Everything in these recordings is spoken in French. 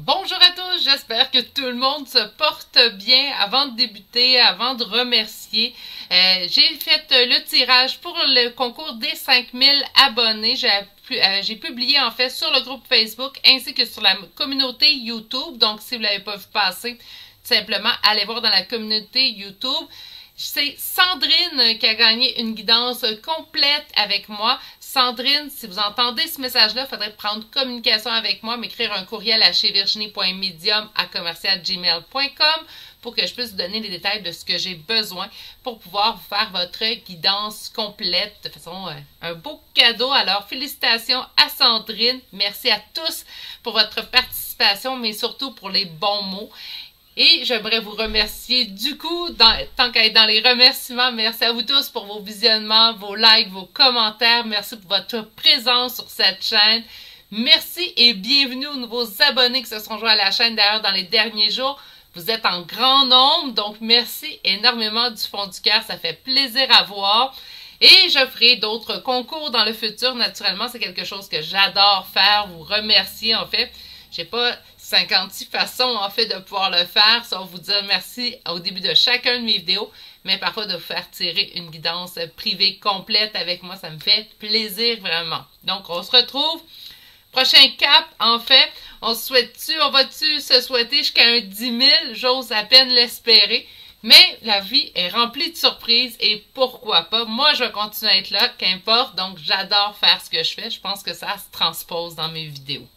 Bonjour à tous, j'espère que tout le monde se porte bien. Avant de débuter, avant de remercier, j'ai fait le tirage pour le concours des 5000 abonnés. J'ai publié en fait sur le groupe Facebook ainsi que sur la communauté YouTube. Donc si vous ne l'avez pas vu passer, tout simplement allez voir dans la communauté YouTube. C'est Sandrine qui a gagné une guidance complète avec moi. Sandrine, si vous entendez ce message-là, il faudrait prendre communication avec moi, m'écrire un courriel à chevirginie.medium@gmail.com pour que je puisse vous donner les détails de ce que j'ai besoin pour pouvoir vous faire votre guidance complète. De façon, un beau cadeau. Alors, félicitations à Sandrine. Merci à tous pour votre participation, mais surtout pour les bons mots. Et j'aimerais vous remercier du coup, tant qu'à être dans les remerciements, merci à vous tous pour vos visionnements, vos likes, vos commentaires. Merci pour votre présence sur cette chaîne. Merci et bienvenue aux nouveaux abonnés qui se sont joints à la chaîne d'ailleurs dans les derniers jours. Vous êtes en grand nombre, donc merci énormément du fond du cœur, ça fait plaisir à voir. Et je ferai d'autres concours dans le futur, naturellement, c'est quelque chose que j'adore faire, vous remercier en fait. J'ai pas 56 façons en fait de pouvoir le faire, sauf vous dire merci au début de chacun de mes vidéos, mais parfois de vous faire tirer une guidance privée complète avec moi, ça me fait plaisir vraiment. Donc on se retrouve, prochain cap en fait, on va-tu se souhaiter jusqu'à un 10 000, j'ose à peine l'espérer, mais la vie est remplie de surprises et pourquoi pas, moi je vais continuer à être là, qu'importe, donc j'adore faire ce que je fais, je pense que ça se transpose dans mes vidéos.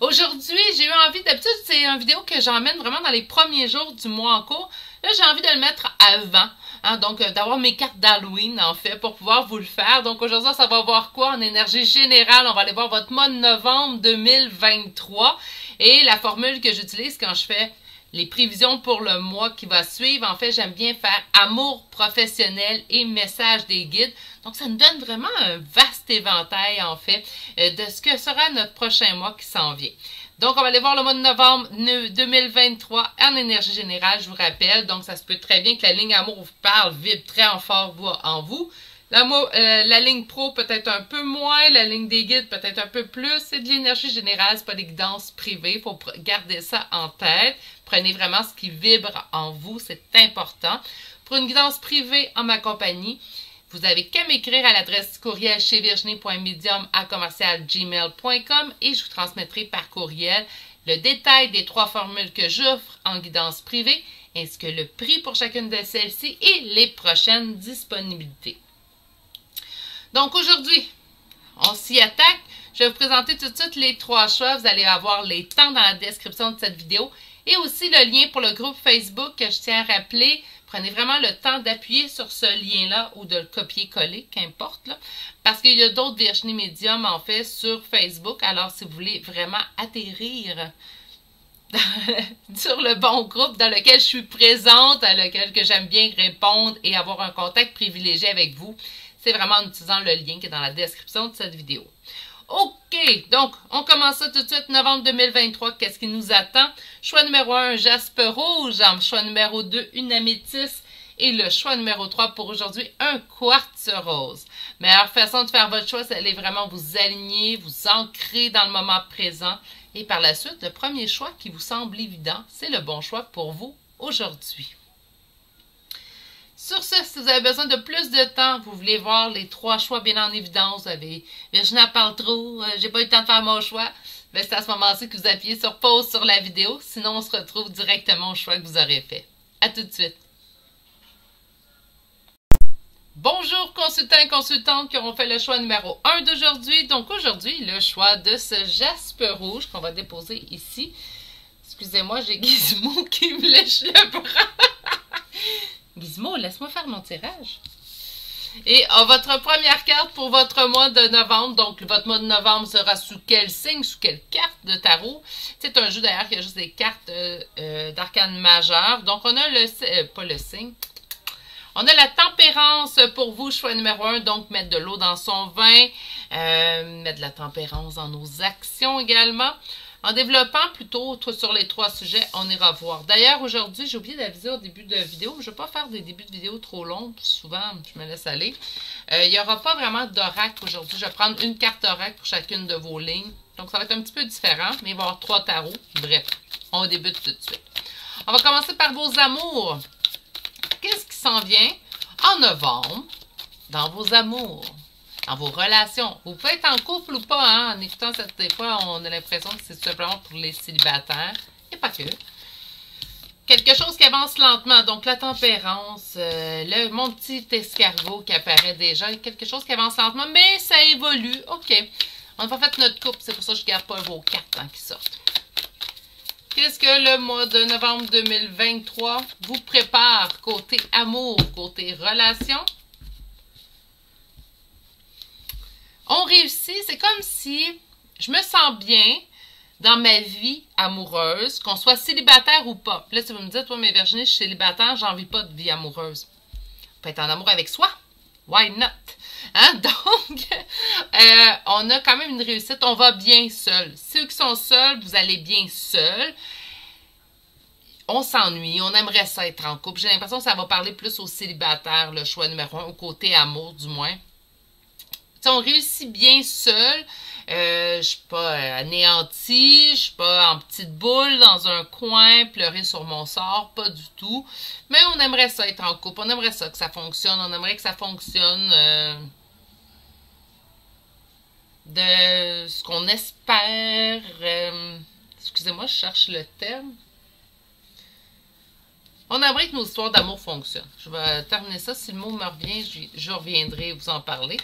Aujourd'hui, j'ai eu envie, d'habitude c'est une vidéo que j'emmène vraiment dans les premiers jours du mois en cours. Là, j'ai envie de le mettre avant, hein, donc d'avoir mes cartes d'Halloween en fait pour pouvoir vous le faire. Donc aujourd'hui, ça va voir quoi en énergie générale? On va aller voir votre mois de novembre 2023 et la formule que j'utilise quand je fais les prévisions pour le mois qui va suivre. En fait, j'aime bien faire amour professionnel et message des guides. Donc, ça nous donne vraiment un vaste éventail, en fait, de ce que sera notre prochain mois qui s'en vient. Donc, on va aller voir le mois de novembre 2023 en énergie générale, je vous rappelle. Donc, ça se peut très bien que la ligne amour vous parle, vibre très fort en vous. La ligne pro peut-être un peu moins, la ligne des guides peut-être un peu plus. C'est de l'énergie générale, c'est pas des guidances privées. Il faut garder ça en tête. Prenez vraiment ce qui vibre en vous, c'est important. Pour une guidance privée en ma compagnie, vous avez qu'à m'écrire à l'adresse courriel chevirginie.medium@gmail.com et je vous transmettrai par courriel le détail des 3 formules que j'offre en guidance privée, ainsi que le prix pour chacune de celles-ci et les prochaines disponibilités. Donc aujourd'hui, on s'y attaque. Je vais vous présenter tout de suite les 3 choix. Vous allez avoir les temps dans la description de cette vidéo et aussi le lien pour le groupe Facebook que je tiens à rappeler. Prenez vraiment le temps d'appuyer sur ce lien-là ou de le copier-coller, qu'importe, là, parce qu'il y a d'autres Virginie Medium en fait sur Facebook. Alors si vous voulez vraiment atterrir sur le bon groupe dans lequel je suis présente, à lequel que j'aime bien répondre et avoir un contact privilégié avec vous, c'est vraiment en utilisant le lien qui est dans la description de cette vidéo. OK, donc on commence ça tout de suite, novembre 2023, qu'est-ce qui nous attend? Choix numéro 1, jaspe rouge, choix numéro 2, une améthyste et le choix numéro 3 pour aujourd'hui, un quartz rose. Meilleure façon de faire votre choix, c'est d'aller vraiment vous aligner, vous ancrer dans le moment présent et par la suite, le premier choix qui vous semble évident, c'est le bon choix pour vous aujourd'hui. Sur ce, si vous avez besoin de plus de temps, vous voulez voir les 3 choix bien en évidence, vous avez Virginie parle trop, j'ai pas eu le temps de faire mon choix, ben c'est à ce moment-ci que vous appuyez sur pause sur la vidéo, sinon on se retrouve directement au choix que vous aurez fait. À tout de suite. Bonjour consultants et consultantes qui auront fait le choix numéro 1 d'aujourd'hui. Donc aujourd'hui, le choix de ce jaspe rouge qu'on va déposer ici. Excusez-moi, j'ai Gizmo qui me lèche le bras. Gizmo, laisse-moi faire mon tirage. Et votre première carte pour votre mois de novembre, donc votre mois de novembre sera sous quel signe, sous quelle carte de tarot? C'est un jeu d'ailleurs qui a juste des cartes d'arcane majeure. Donc on a pas le signe. On a la tempérance pour vous, choix numéro 1, donc mettre de l'eau dans son vin, mettre de la tempérance dans nos actions également. En développant plutôt sur les 3 sujets, on ira voir. D'ailleurs, aujourd'hui, j'ai oublié d'aviser au début de vidéo. Je ne vais pas faire des débuts de vidéo trop longs. Souvent, je me laisse aller. Il n'y aura pas vraiment d'oracle aujourd'hui. Je vais prendre une carte oracle pour chacune de vos lignes. Donc, ça va être un petit peu différent, mais il va y avoir 3 tarots. Bref, on débute tout de suite. On va commencer par vos amours. Qu'est-ce qui s'en vient en novembre dans vos amours, dans vos relations? Vous pouvez être en couple ou pas, hein? En écoutant cette des fois, on a l'impression que c'est simplement pour les célibataires. Et pas que. Quelque chose qui avance lentement, donc la tempérance, mon petit escargot qui apparaît déjà, quelque chose qui avance lentement, mais ça évolue. OK. On n'a pas fait notre couple, c'est pour ça que je ne garde pas vos cartes qui sortent. Qu'est-ce que le mois de novembre 2023 vous prépare côté amour, côté relation? On réussit, c'est comme si je me sens bien dans ma vie amoureuse, qu'on soit célibataire ou pas. Puis là, si vous me dites, toi, mais Virginie, je suis célibataire, j'en vis pas de vie amoureuse. On peut être en amour avec soi. Why not? Hein? Donc, on a quand même une réussite. On va bien seul. Ceux qui sont seuls, vous allez bien seul. On s'ennuie. On aimerait ça être en couple. J'ai l'impression que ça va parler plus aux célibataires, le choix numéro 1, au côté amour, du moins. T'sais, on réussit bien seul. Je suis pas anéantie, je suis pas en petite boule dans un coin, pleurer sur mon sort, pas du tout. Mais on aimerait ça être en couple, on aimerait ça que ça fonctionne, on aimerait que ça fonctionne de ce qu'on espère. Excusez-moi, je cherche le terme. On aimerait que nos histoires d'amour fonctionnent. Je vais terminer ça. Si le mot me revient, je reviendrai vous en parler.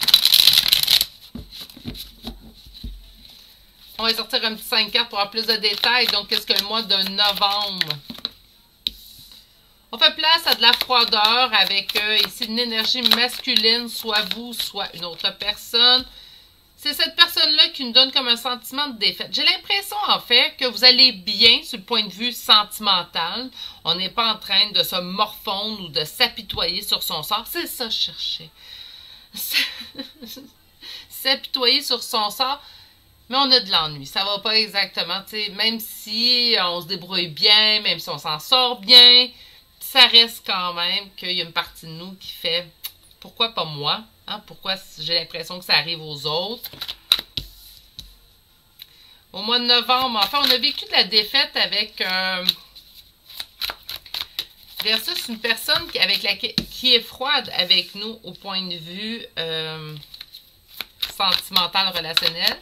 On va sortir un petit 5 cartes pour avoir plus de détails. Donc, qu'est-ce que le mois de novembre? On fait place à de la froideur avec ici une énergie masculine, soit vous, soit une autre personne. C'est cette personne-là qui nous donne comme un sentiment de défaite. J'ai l'impression, en fait, que vous allez bien sur le point de vue sentimental. On n'est pas en train de se morfondre ou de s'apitoyer sur son sort. C'est ça que je cherchais. S'apitoyer sur son sort. Mais on a de l'ennui. Ça va pas exactement, tu sais, même si on se débrouille bien, même si on s'en sort bien, ça reste quand même qu'il y a une partie de nous qui fait « Pourquoi pas moi? Hein? Pourquoi j'ai l'impression que ça arrive aux autres? » Au mois de novembre, enfin, on a vécu de la défaite avec versus une personne qui est froide avec nous au point de vue sentimental, relationnel.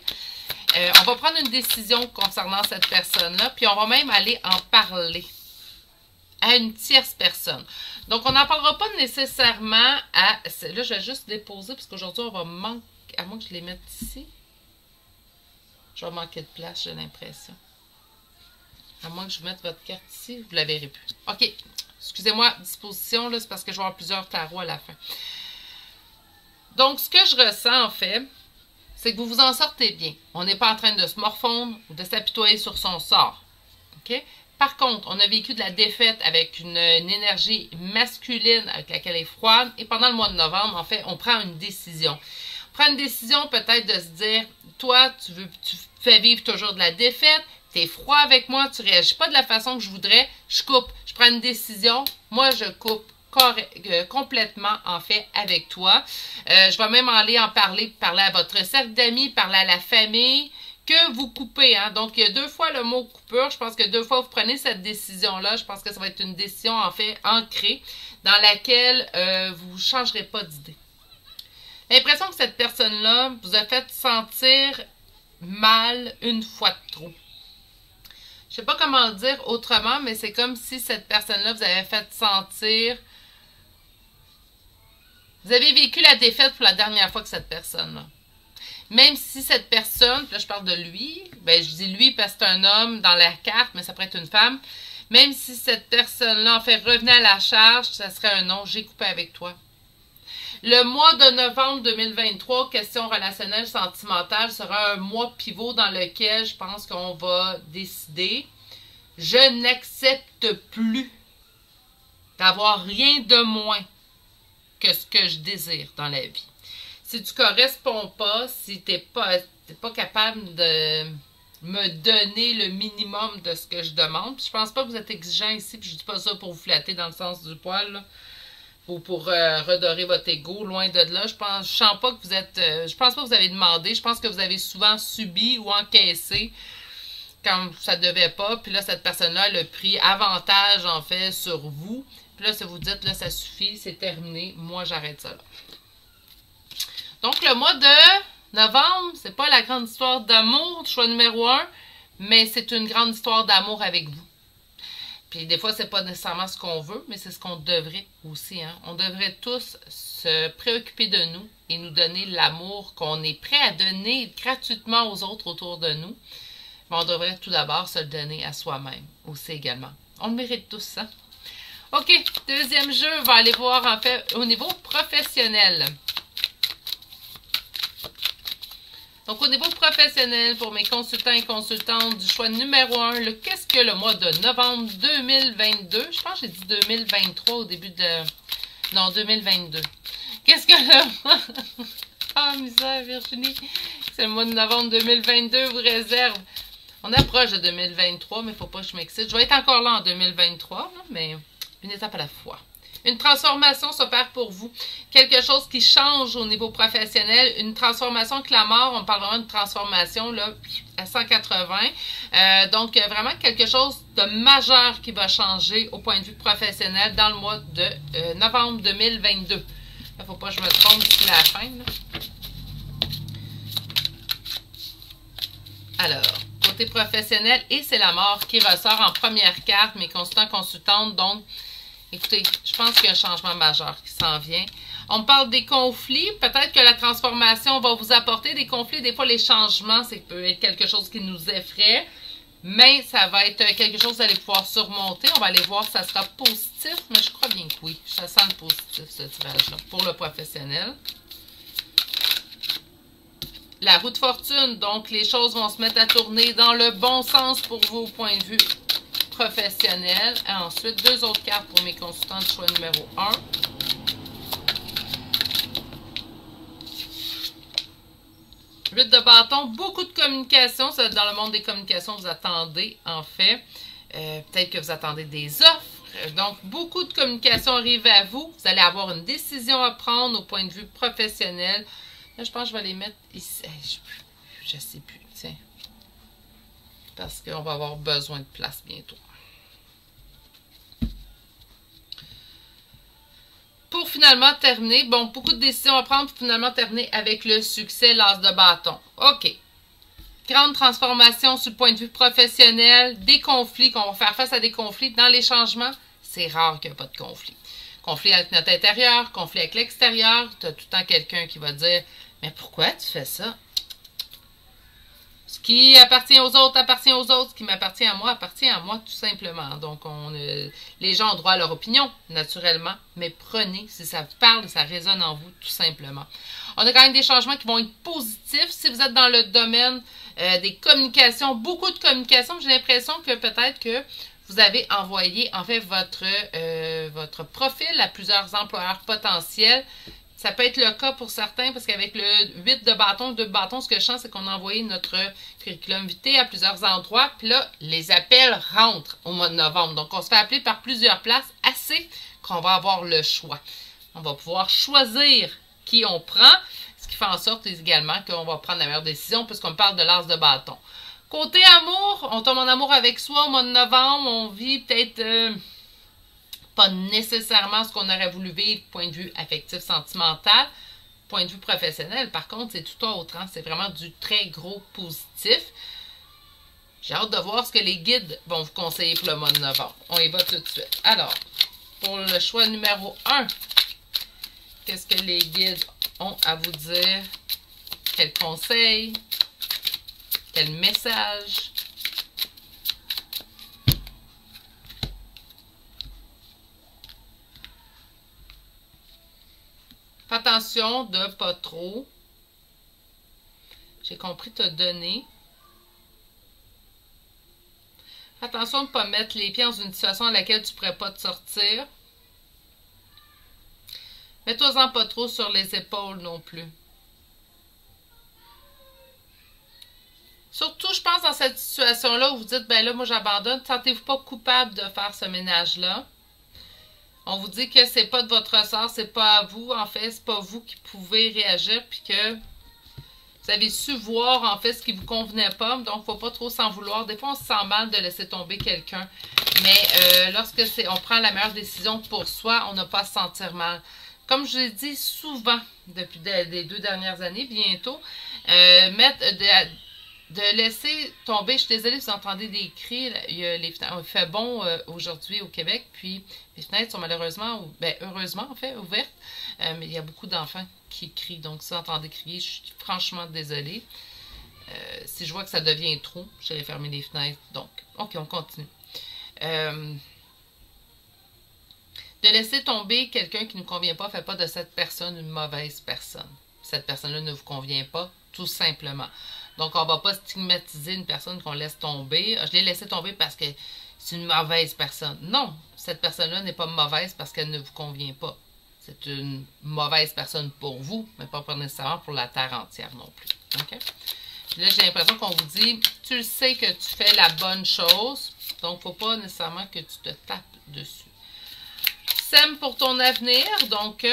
On va prendre une décision concernant cette personne-là, puis on va même aller en parler à une tierce personne. Donc, on n'en parlera pas nécessairement à... Là, je vais juste déposer, parce qu'aujourd'hui, on va manquer... À moins que je les mette ici. Je vais manquer de place, j'ai l'impression. À moins que je mette votre carte ici, vous ne la verrez plus. OK. Excusez-moi, disposition, là, c'est parce que je vais avoir plusieurs tarots à la fin. Donc, ce que je ressens, en fait... c'est que vous vous en sortez bien. On n'est pas en train de se morfondre ou de s'apitoyer sur son sort. OK? Par contre, on a vécu de la défaite avec une énergie masculine avec laquelle elle est froide. Et pendant le mois de novembre, en fait, on prend une décision. On prend une décision peut-être de se dire, toi, tu fais vivre toujours de la défaite, tu es froid avec moi, tu ne réagis pas de la façon que je voudrais, je coupe. Je prends une décision, moi je coupe. Complètement, en fait, avec toi. Je vais même aller en parler à votre cercle d'amis, parler à la famille, que vous coupez. Hein? Donc, il y a 2 fois le mot coupure. Je pense que 2 fois, vous prenez cette décision-là. Je pense que ça va être une décision, en fait, ancrée, dans laquelle vous ne changerez pas d'idée. L'impression que cette personne-là vous a fait sentir mal une fois de trop. Je ne sais pas comment le dire autrement, mais c'est comme si cette personne-là vous avait fait sentir... Vous avez vécu la défaite pour la dernière fois que cette personne-là. Même si cette personne, là je parle de lui, ben je dis lui parce que c'est un homme dans la carte, mais ça pourrait être une femme. Même si cette personne-là en fait revenait à la charge, ça serait un non, j'ai coupé avec toi. Le mois de novembre 2023, question relationnelle sentimentale, sera un mois pivot dans lequel je pense qu'on va décider. Je n'accepte plus d'avoir rien de moins que ce que je désire dans la vie. Si tu ne corresponds pas, si tu n'es pas capable de me donner le minimum de ce que je demande, puis je pense pas que vous êtes exigeant ici, puis je dis pas ça pour vous flatter dans le sens du poil, là. ou pour redorer votre ego, loin de là. Je sens pas que vous êtes, je pense pas que vous avez demandé, je pense que vous avez souvent subi ou encaissé quand ça devait pas, puis là, cette personne-là, elle a pris avantage, en fait, sur vous. Puis là, si vous dites, là, ça suffit, c'est terminé, moi, j'arrête ça là. Donc, le mois de novembre, c'est pas la grande histoire d'amour, choix numéro 1, mais c'est une grande histoire d'amour avec vous. Puis des fois, c'est pas nécessairement ce qu'on veut, mais c'est ce qu'on devrait aussi. Hein? On devrait tous se préoccuper de nous et nous donner l'amour qu'on est prêt à donner gratuitement aux autres autour de nous. Mais on devrait tout d'abord se le donner à soi-même aussi également. On le mérite tous, hein? OK, deuxième jeu, on va aller voir en fait au niveau professionnel. Donc, au niveau professionnel, pour mes consultants et consultantes du choix numéro 1, qu'est-ce que le mois de novembre 2022? Je pense que j'ai dit 2023 au début de... Non, 2022. Qu'est-ce que le... Ah, misère, Virginie. C'est le mois de novembre 2022 vous réserve. On approche de 2023, mais il ne faut pas que je m'excite. Je vais être encore là en 2023, là, mais une étape à la fois. Une transformation s'opère pour vous. Quelque chose qui change au niveau professionnel. Une transformation que la mort, on parle vraiment de transformation là, à 180. Donc, vraiment quelque chose de majeur qui va changer au point de vue professionnel dans le mois de novembre 2022. Il ne faut pas que je me trompe d'ici la fin. Là. Alors, côté professionnel, et c'est la mort qui ressort en première carte, mes consultants consultantes, donc écoutez, je pense qu'il y a un changement majeur qui s'en vient. On parle des conflits. Peut-être que la transformation va vous apporter des conflits. Des fois, les changements, ça peut être quelque chose qui nous effraie. Mais ça va être quelque chose que vous allez pouvoir surmonter. On va aller voir si ça sera positif. Mais je crois bien que oui. Ça sent le positif, ce tirage-là, pour le professionnel. La roue de fortune. Donc, les choses vont se mettre à tourner dans le bon sens pour vous au point de vue professionnel. Et ensuite, deux autres cartes pour mes consultants de choix numéro 1. Huit de bâton, beaucoup de communication. Ça, dans le monde des communications, vous attendez, en fait. Peut-être que vous attendez des offres. Donc, beaucoup de communication arrive à vous. Vous allez avoir une décision à prendre au point de vue professionnel. Là, je pense que je vais les mettre ici. Je ne sais plus, tiens. Parce qu'on va avoir besoin de place bientôt. Pour finalement terminer, bon, beaucoup de décisions à prendre pour finalement terminer avec le succès, l'as de bâton. OK. Grande transformation sur le point de vue professionnel, des conflits, qu'on va faire face à des conflits. Dans les changements, c'est rare qu'il n'y ait pas de conflit. Conflit avec notre intérieur, conflit avec l'extérieur. Tu as tout le temps quelqu'un qui va dire « Mais pourquoi tu fais ça? » Ce qui appartient aux autres appartient aux autres. Ce qui m'appartient à moi appartient à moi, tout simplement. Donc, les gens ont droit à leur opinion, naturellement. Mais prenez, si ça vous parle, ça résonne en vous, tout simplement. On a quand même des changements qui vont être positifs. Si vous êtes dans le domaine des communications, beaucoup de communications, j'ai l'impression que peut-être que vous avez envoyé, en fait, votre profil à plusieurs employeurs potentiels. Ça peut être le cas pour certains, parce qu'avec le 8 de bâton, 2 de bâton, ce que je sens, c'est qu'on a envoyé notre curriculum vitae à plusieurs endroits. Puis là, les appels rentrent au mois de novembre. Donc, on se fait appeler par plusieurs places, assez qu'on va avoir le choix. On va pouvoir choisir qui on prend, ce qui fait en sorte également qu'on va prendre la meilleure décision, puisqu'on parle de l'as de bâton. Côté amour, on tombe en amour avec soi au mois de novembre. On vit peut-être... pas nécessairement ce qu'on aurait voulu vivre, point de vue affectif, sentimental. Point de vue professionnel, par contre, c'est tout autre. Hein? C'est vraiment du très gros positif. J'ai hâte de voir ce que les guides vont vous conseiller pour le mois de novembre. On y va tout de suite. Alors, pour le choix numéro 1, qu'est-ce que les guides ont à vous dire? Quels conseils? Quel message? Fais attention de pas trop. J'ai compris te donner. Fais attention de ne pas mettre les pieds dans une situation dans laquelle tu ne pourrais pas te sortir. Mets-toi-en pas trop sur les épaules non plus. Surtout, je pense, dans cette situation-là où vous dites, ben là, moi, j'abandonne. Sentez-vous pas coupable de faire ce ménage-là. On vous dit que c'est pas de votre ressort, c'est pas à vous, en fait, c'est pas vous qui pouvez réagir, puis que vous avez su voir, en fait, ce qui vous convenait pas, donc faut pas trop s'en vouloir. Des fois, on se sent mal de laisser tomber quelqu'un, mais lorsque on prend la meilleure décision pour soi, on n'a pas à se sentir mal. Comme je l'ai dit souvent, depuis les 2 dernières années, bientôt, de laisser tomber. Je suis désolée si vous entendez des cris. Il fait bon aujourd'hui au Québec, puis les fenêtres sont malheureusement, heureusement en fait, ouvertes, mais il y a beaucoup d'enfants qui crient. Donc si vous entendez crier, je suis franchement désolée. Si je vois que ça devient trop, je vais fermer les fenêtres. Donc, ok, on continue. De laisser tomber quelqu'un qui ne nous convient pas, ne fait pas de cette personne une mauvaise personne. Cette personne-là ne vous convient pas, tout simplement. Donc, on ne va pas stigmatiser une personne qu'on laisse tomber. Je l'ai laissé tomber parce que c'est une mauvaise personne. Non, cette personne-là n'est pas mauvaise parce qu'elle ne vous convient pas. C'est une mauvaise personne pour vous, mais pas nécessairement pour la terre entière non plus. Okay? Là, j'ai l'impression qu'on vous dit, tu le sais que tu fais la bonne chose, donc il ne faut pas nécessairement que tu te tapes dessus. Sème pour ton avenir, donc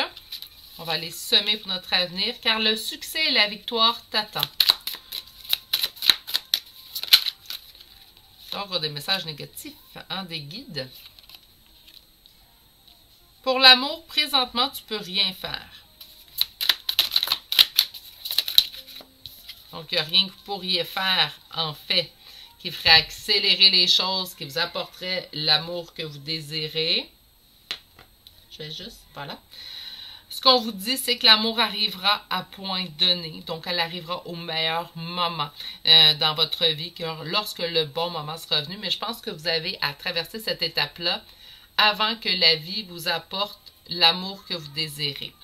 on va aller semer pour notre avenir, car le succès et la victoire t'attendent. Donc, des messages négatifs, hein, des guides. Pour l'amour, présentement, tu ne peux rien faire. Donc, il n'y a rien que vous pourriez faire, en fait, qui ferait accélérer les choses, qui vous apporterait l'amour que vous désirez. Je vais juste, voilà. Ce qu'on vous dit, c'est que l'amour arrivera à point donné. Donc, elle arrivera au meilleur moment dans votre vie, lorsque le bon moment sera venu. Mais je pense que vous avez à traverser cette étape-là avant que la vie vous apporte l'amour que vous désirez.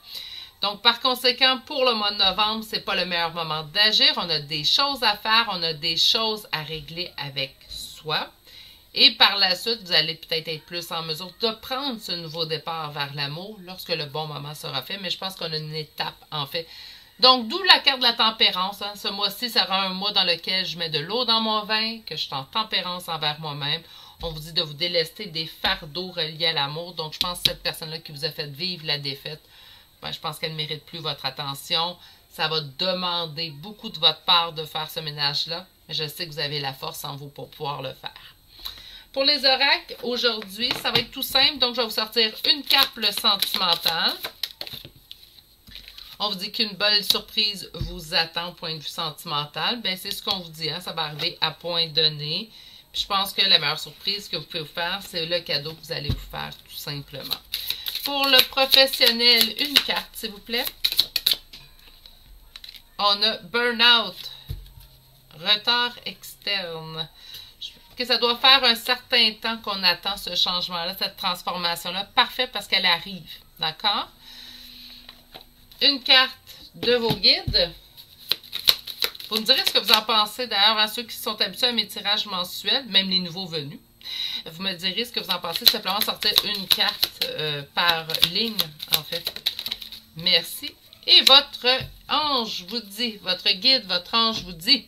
Donc, par conséquent, pour le mois de novembre, ce n'est pas le meilleur moment d'agir. On a des choses à faire, on a des choses à régler avec soi. Et par la suite, vous allez peut-être être plus en mesure de prendre ce nouveau départ vers l'amour lorsque le bon moment sera fait. Mais je pense qu'on a une étape, en fait. Donc, d'où la carte de la tempérance. Hein. Ce mois-ci sera un mois dans lequel je mets de l'eau dans mon vin, que je suis en tempérance envers moi-même. On vous dit de vous délester des fardeaux reliés à l'amour. Donc, je pense que cette personne-là qui vous a fait vivre la défaite, ben, je pense qu'elle ne mérite plus votre attention. Ça va demander beaucoup de votre part de faire ce ménage-là. Mais je sais que vous avez la force en vous pour pouvoir le faire. Pour les oracles, aujourd'hui, ça va être tout simple. Donc, je vais vous sortir une carte pour le sentimental. On vous dit qu'une belle surprise vous attend au point de vue sentimental. Bien, c'est ce qu'on vous dit. Hein? Ça va arriver à point donné. Puis, je pense que la meilleure surprise que vous pouvez vous faire, c'est le cadeau que vous allez vous faire, tout simplement. Pour le professionnel, une carte, s'il vous plaît. On a Burnout. Retard externe. Que ça doit faire un certain temps qu'on attend ce changement-là, cette transformation-là. Parfait parce qu'elle arrive. D'accord? Une carte de vos guides. Vous me direz ce que vous en pensez d'ailleurs à ceux qui sont habitués à mes tirages mensuels, même les nouveaux venus. Vous me direz ce que vous en pensez. Simplement sortir une carte par ligne, en fait. Merci. Et votre ange vous dit, votre guide, votre ange vous dit,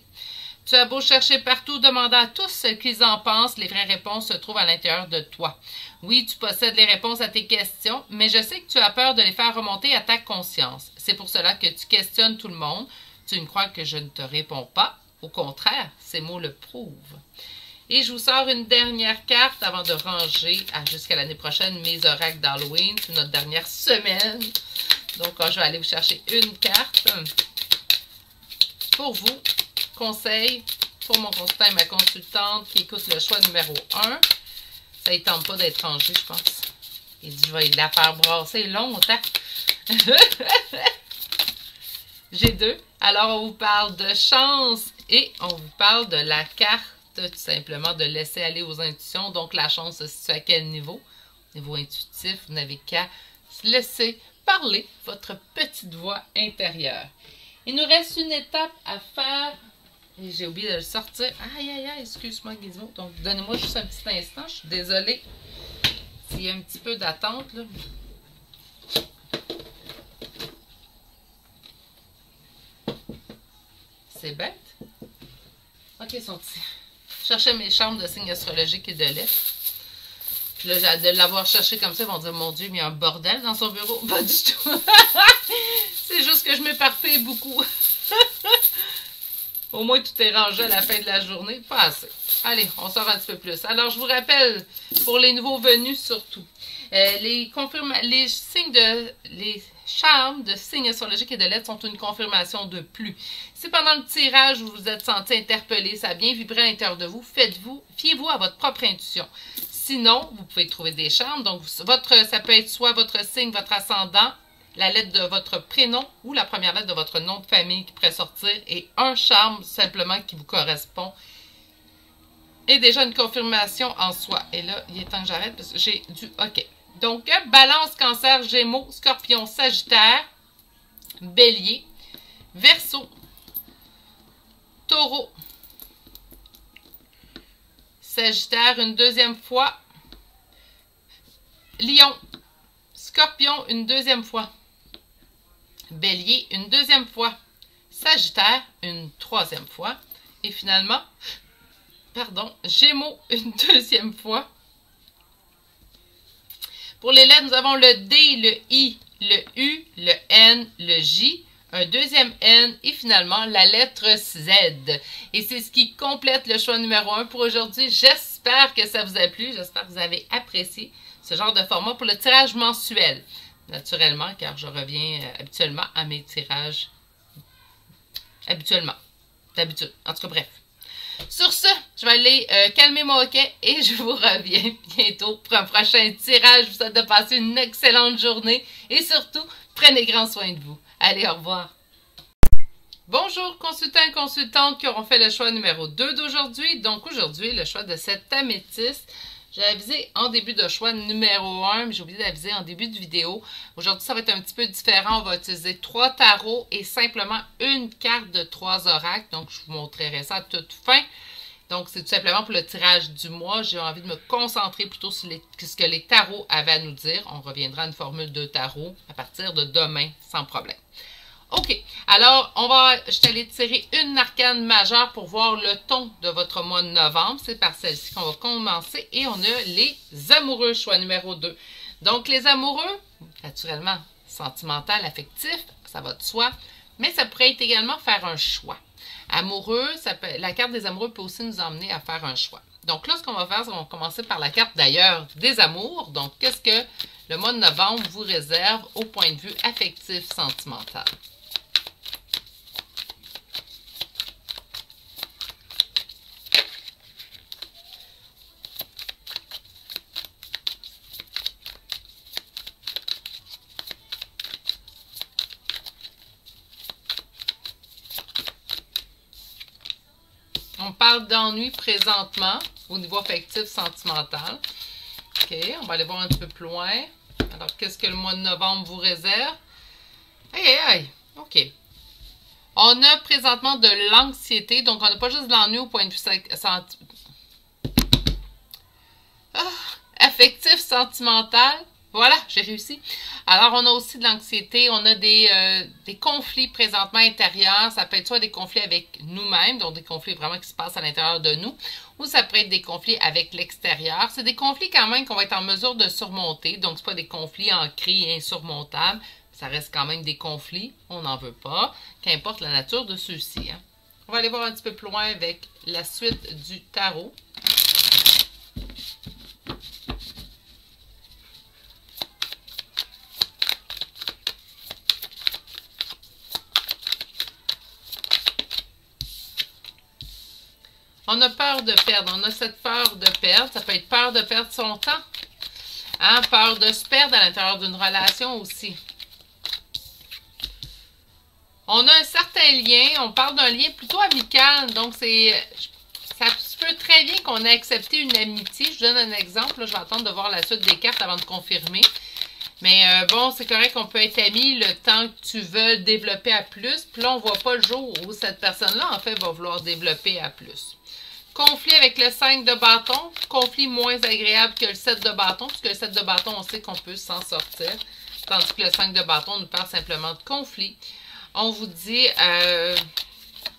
tu as beau chercher partout, demander à tous ce qu'ils en pensent, les vraies réponses se trouvent à l'intérieur de toi. Oui, tu possèdes les réponses à tes questions, mais je sais que tu as peur de les faire remonter à ta conscience. C'est pour cela que tu questionnes tout le monde. Tu ne crois que je ne te réponds pas. Au contraire, ces mots le prouvent. Et je vous sors une dernière carte avant de ranger jusqu'à l'année prochaine mes oracles d'Halloween. C'est notre dernière semaine. Donc, je vais aller vous chercher une carte pour vous. Conseil pour mon consultant et ma consultante qui écoute le choix numéro 1. Ça ne tente pas d'être rangé, je pense. Il dit, je vais la faire brasser longtemps. J'ai 2. Alors, on vous parle de chance et on vous parle de la carte, tout simplement, de laisser aller aux intuitions. Donc, la chance se situe à quel niveau? Niveau intuitif, vous n'avez qu'à laisser parler votre petite voix intérieure. Il nous reste une étape à faire. J'ai oublié de le sortir. Aïe, aïe, aïe, excuse-moi, Gizmo. Donc, donnez-moi juste un petit instant. Je suis désolée s'il y a un petit peu d'attente, là. C'est bête. OK, ils sont petits. Je cherchais mes chambres de signes astrologiques et de lettres. Puis là, de l'avoir cherché comme ça, ils vont dire, mon Dieu, mais il y a un bordel dans son bureau. Pas du tout. C'est juste que je m'éparpille beaucoup. Au moins, tout est rangé à la fin de la journée. Pas assez. Allez, on sort un petit peu plus. Alors, je vous rappelle, pour les nouveaux venus surtout, les signes les charmes de signes astrologiques et de lettres sont une confirmation de plus. Si pendant le tirage, vous vous êtes senti interpellé, ça a bien vibré à l'intérieur de vous, fiez-vous à votre propre intuition. Sinon, vous pouvez trouver des charmes. Donc, ça peut être soit votre signe, votre ascendant, la lettre de votre prénom ou la première lettre de votre nom de famille qui pourrait sortir et un charme simplement qui vous correspond. Et déjà une confirmation en soi. Et là, il est temps que j'arrête parce que j'ai du OK. Donc, Balance, Cancer, Gémeaux, Scorpion, Sagittaire, Bélier, Verseau, Taureau, Sagittaire une deuxième fois, Lion, Scorpion une deuxième fois, Bélier une deuxième fois, Sagittaire une troisième fois et finalement, Gémeaux une deuxième fois. Pour les lettres, nous avons le D, le I, le U, le N, le J, un deuxième N et finalement la lettre Z. Et c'est ce qui complète le choix numéro 1 pour aujourd'hui. J'espère que ça vous a plu. J'espère que vous avez apprécié ce genre de format pour le tirage mensuel. Naturellement, car je reviens habituellement à mes tirages. D'habitude. En tout cas, bref. Sur ce, je vais aller calmer mon hoquet et je vous reviens bientôt pour un prochain tirage. Je vous souhaite de passer une excellente journée et surtout, prenez grand soin de vous. Allez, au revoir. Bonjour consultants et consultantes qui auront fait le choix numéro 2 d'aujourd'hui. Donc aujourd'hui, le choix de cette améthyste. J'ai avisé en début de choix numéro 1, mais j'ai oublié d'aviser en début de vidéo. Aujourd'hui, ça va être un petit peu différent. On va utiliser 3 tarots et simplement une carte de 3 oracles. Donc, je vous montrerai ça à toute fin. Donc, c'est tout simplement pour le tirage du mois. J'ai envie de me concentrer plutôt sur ce que les tarots avaient à nous dire. On reviendra à une formule de tarot à partir de demain, sans problème. OK. Alors, je suis allée tirer une arcane majeure pour voir le ton de votre mois de novembre. C'est par celle-ci qu'on va commencer. Et on a les amoureux, choix numéro 2. Donc, les amoureux, naturellement, sentimental, affectif, ça va de soi. Mais ça pourrait être également faire un choix. Amoureux, la carte des amoureux peut aussi nous emmener à faire un choix. Donc là, ce qu'on va faire, c'est qu'on va commencer par la carte d'ailleurs des amours. Donc, qu'est-ce que le mois de novembre vous réserve au point de vue affectif, sentimental? On parle d'ennui présentement au niveau affectif sentimental. OK, on va aller voir un petit peu plus loin. Alors, qu'est-ce que le mois de novembre vous réserve? OK. On a présentement de l'anxiété. Donc, on n'a pas juste de l'ennui au point de vue affectif, sentimental. Voilà, j'ai réussi. Alors, on a aussi de l'anxiété, on a des conflits présentement intérieurs. Ça peut être soit des conflits avec nous-mêmes, donc des conflits vraiment qui se passent à l'intérieur de nous, ou ça peut être des conflits avec l'extérieur. C'est des conflits quand même qu'on va être en mesure de surmonter. Donc, ce n'est pas des conflits ancrés et insurmontables. Ça reste quand même des conflits, on n'en veut pas, qu'importe la nature de ceux-ci. Hein. On va aller voir un petit peu plus loin avec la suite du tarot. On a peur de perdre. On a cette peur de perdre. Ça peut être peur de perdre son temps. Hein? Peur de se perdre à l'intérieur d'une relation aussi. On a un certain lien. On parle d'un lien plutôt amical. Donc, ça se peut très bien qu'on ait accepté une amitié. Je vous donne un exemple. Là, je vais attendre de voir la suite des cartes avant de confirmer. Mais bon, c'est correct qu'on peut être amis le temps que tu veux développer à plus. Puis là, on ne voit pas le jour où cette personne-là, en fait, va vouloir développer à plus. Conflit avec le 5 de bâton. Conflit moins agréable que le 7 de bâton. Puisque le 7 de bâton, on sait qu'on peut s'en sortir. Tandis que le 5 de bâton nous parle simplement de conflit. On vous dit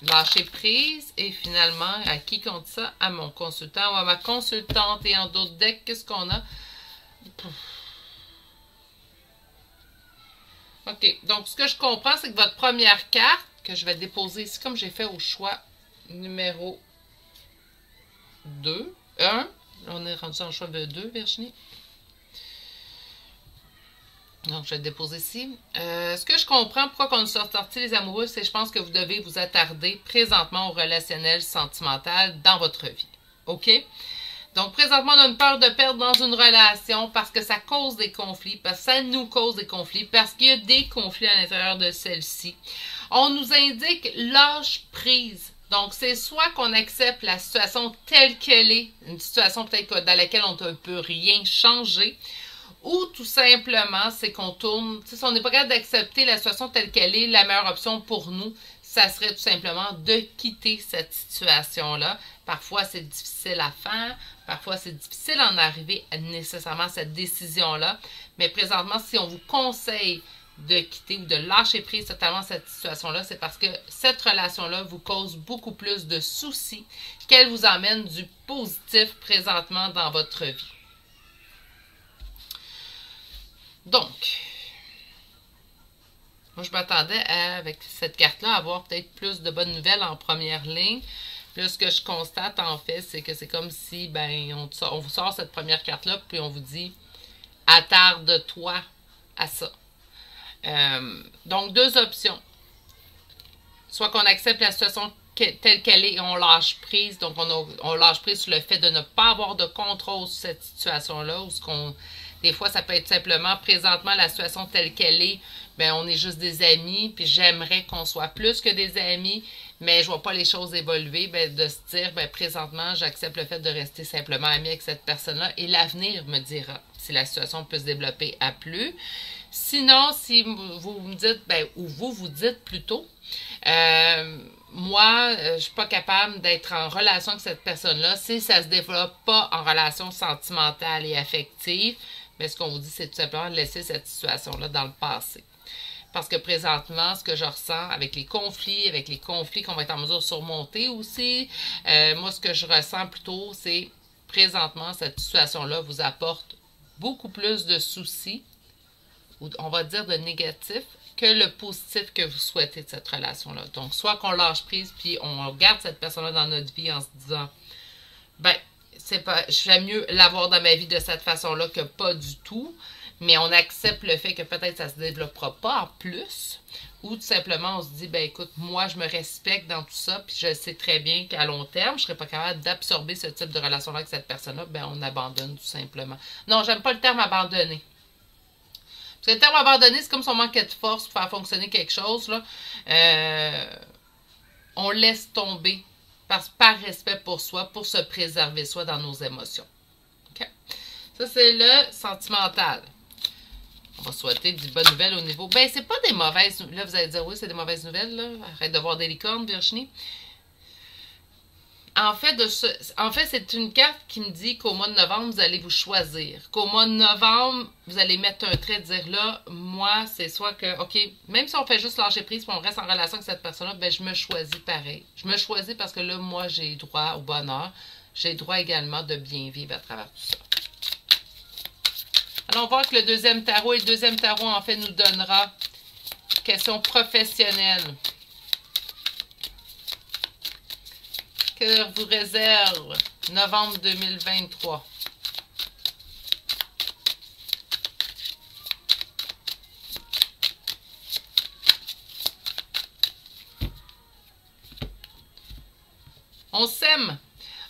lâcher prise. Et finalement, à qui compte ça? À mon consultant ou à ma consultante. Et en d'autres decks, qu'est-ce qu'on a? OK. Donc, ce que je comprends, c'est que votre première carte, que je vais déposer ici, comme j'ai fait au choix numéro 2. 1. On est rendu en choix de 2, Virginie. Donc, je vais le déposer ici. Ce que je comprends, pourquoi on nous sort sorti les amoureux, c'est que je pense que vous devez vous attarder présentement au relationnel sentimental dans votre vie. OK? Donc, présentement, on a une peur de perdre dans une relation parce que ça cause des conflits, parce que ça nous cause des conflits, parce qu'il y a des conflits à l'intérieur de celle-ci. On nous indique lâche prise. Donc, c'est soit qu'on accepte la situation telle qu'elle est, une situation peut-être dans laquelle on ne peut rien changer, ou tout simplement, c'est qu'on tourne, si on n'est pas capable d'accepter la situation telle qu'elle est, la meilleure option pour nous, ça serait tout simplement de quitter cette situation-là. Parfois, c'est difficile à faire. Parfois, c'est difficile d'en arriver nécessairement à cette décision-là. Mais présentement, si on vous conseille de quitter ou de lâcher prise totalement cette situation-là, c'est parce que cette relation-là vous cause beaucoup plus de soucis qu'elle vous emmène du positif présentement dans votre vie. Donc, moi, je m'attendais avec cette carte-là à avoir peut-être plus de bonnes nouvelles en première ligne. Là, ce que je constate, en fait, c'est que c'est comme si, ben, on vous sort cette première carte-là, puis on vous dit « attarde-toi à ça ». Donc, deux options. Soit qu'on accepte la situation telle qu'elle est et on lâche prise. Donc, on lâche prise sur le fait de ne pas avoir de contrôle sur cette situation-là. Ou des fois, ça peut être simplement présentement la situation telle qu'elle est. Ben, on est juste des amis, puis j'aimerais qu'on soit plus que des amis, mais je vois pas les choses évoluer. Ben, de se dire, ben, présentement, j'accepte le fait de rester simplement ami avec cette personne-là et l'avenir me dira si la situation peut se développer à plus. Sinon, si vous me dites, ben, ou vous dites plutôt, moi, je suis pas capable d'être en relation avec cette personne-là si ça se développe pas en relation sentimentale et affective, mais ce qu'on vous dit, c'est tout simplement de laisser cette situation-là dans le passé. Parce que présentement, ce que je ressens avec les conflits qu'on va être en mesure de surmonter aussi, moi, ce que je ressens plutôt, c'est présentement, cette situation-là vous apporte beaucoup plus de soucis, ou on va dire de négatifs, que le positif que vous souhaitez de cette relation-là. Donc, soit qu'on lâche prise, puis on garde cette personne-là dans notre vie en se disant, ben, j'aime mieux l'avoir dans ma vie de cette façon-là que pas du tout, mais on accepte le fait que peut-être ça ne se développera pas en plus, ou tout simplement on se dit, ben écoute, moi je me respecte dans tout ça, puis je sais très bien qu'à long terme, je ne serais pas capable d'absorber ce type de relation-là avec cette personne-là, ben on abandonne tout simplement. Non, j'aime pas le terme abandonner. Parce que le terme abandonner, c'est comme si on manquait de force pour faire fonctionner quelque chose, là. On laisse tomber par respect pour soi, pour se préserver soi dans nos émotions. Okay? Ça, c'est le sentimental. On va souhaiter des bonnes nouvelles au niveau... Ben, c'est pas des mauvaises... Là, vous allez dire, oui, c'est des mauvaises nouvelles, là. Arrête de voir des licornes, Virginie. En fait, c'est une carte qui me dit qu'au mois de novembre, vous allez vous choisir. Qu'au mois de novembre, vous allez mettre un trait, dire là, moi, c'est soit que, OK, même si on fait juste lâcher prise et on reste en relation avec cette personne-là, ben je me choisis pareil. Je me choisis parce que là, moi, j'ai droit au bonheur. J'ai droit également de bien vivre à travers tout ça. Allons voir que le deuxième tarot, et le deuxième tarot, en fait, nous donnera question professionnelle. Que vous réserve novembre 2023. On sème.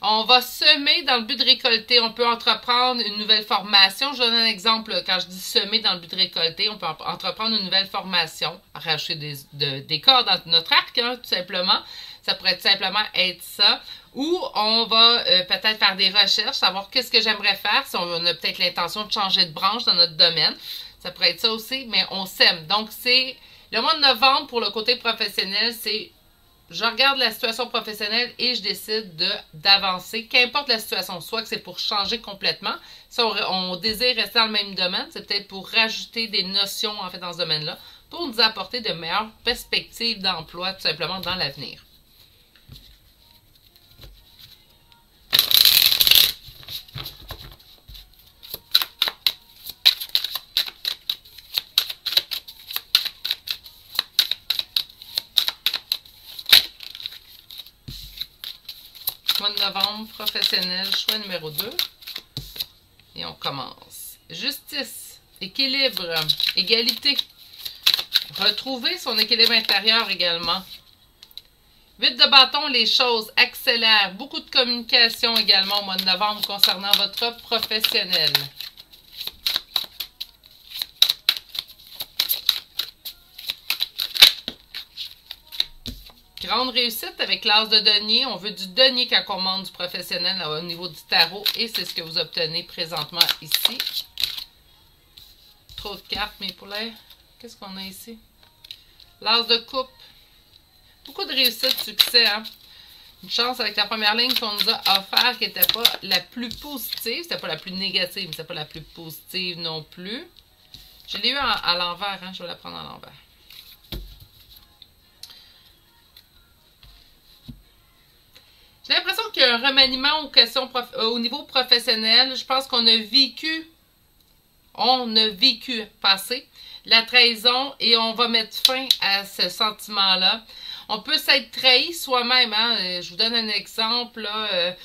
On va semer dans le but de récolter. On peut entreprendre une nouvelle formation. Je donne un exemple. Quand je dis semer dans le but de récolter, on peut entreprendre une nouvelle formation. Rajouter des cordes dans notre arc, hein, tout simplement. Ça pourrait tout simplement être ça. Ou on va peut-être faire des recherches, savoir qu'est-ce que j'aimerais faire, si on a peut-être l'intention de changer de branche dans notre domaine. Ça pourrait être ça aussi, mais on sème. Donc, c'est le mois de novembre pour le côté professionnel, c'est je regarde la situation professionnelle et je décide d'avancer, qu'importe la situation, soit que c'est pour changer complètement. Si on désire rester dans le même domaine, c'est peut-être pour rajouter des notions en fait dans ce domaine-là, pour nous apporter de meilleures perspectives d'emploi tout simplement dans l'avenir. Mois de novembre, professionnel, choix numéro 2. Et on commence. Justice, équilibre, égalité. Retrouver son équilibre intérieur également. 8 de bâton, les choses accélèrent. Beaucoup de communication également au mois de novembre concernant votre professionnel. Grande réussite avec l'as de denier. On veut du denier quand on monte du professionnel là, au niveau du tarot. Et c'est ce que vous obtenez présentement ici. Trop de cartes, mes poulets. Qu'est-ce qu'on a ici? L'as de coupe. Beaucoup de réussite, succès. Hein? Une chance avec la première ligne qu'on nous a offert qui n'était pas la plus positive. C'était pas la plus négative, mais c'était pas la plus positive non plus. Je l'ai eu à l'envers. Hein? Je vais la prendre à l'envers. J'ai l'impression qu'il y a un remaniement au niveau professionnel. Je pense qu'on a vécu passé la trahison et on va mettre fin à ce sentiment-là. On peut s'être trahi soi-même. Hein? Je vous donne un exemple. Là.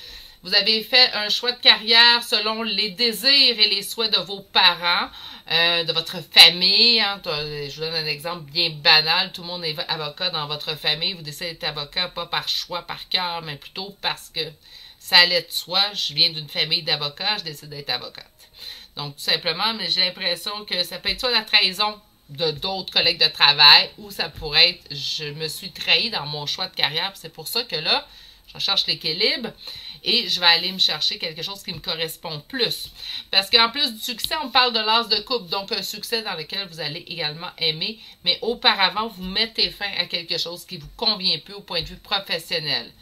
Vous avez fait un choix de carrière selon les désirs et les souhaits de vos parents, de votre famille. Hein? Je vous donne un exemple bien banal. Tout le monde est avocat dans votre famille. Vous décidez d'être avocat, pas par choix, par cœur, mais plutôt parce que ça allait de soi. Je viens d'une famille d'avocats, je décide d'être avocate. Donc, tout simplement, mais j'ai l'impression que ça peut être soit la trahison de d'autres collègues de travail ou ça pourrait être, je me suis trahi dans mon choix de carrière. C'est pour ça que là, je recherche l'équilibre et je vais aller me chercher quelque chose qui me correspond plus. Parce qu'en plus du succès, on parle de l'as de coupe, donc un succès dans lequel vous allez également aimer, mais auparavant, vous mettez fin à quelque chose qui vous convient peu au point de vue professionnel.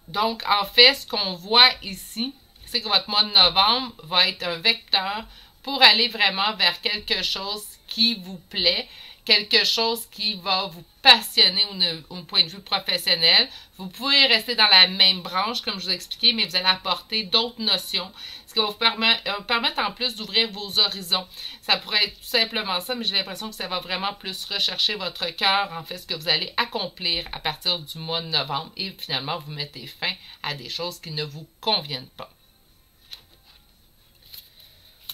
Donc, en fait, ce qu'on voit ici, c'est que votre mois de novembre va être un vecteur pour aller vraiment vers quelque chose qui vous plaît, quelque chose qui va vous passionner au point de vue professionnel. Vous pouvez rester dans la même branche, comme je vous ai expliqué, mais vous allez apporter d'autres notions, ce qui va vous permettre en plus d'ouvrir vos horizons. Ça pourrait être tout simplement ça, mais j'ai l'impression que ça va vraiment plus rechercher votre cœur, en fait, ce que vous allez accomplir à partir du mois de novembre. Et finalement, vous mettez fin à des choses qui ne vous conviennent pas.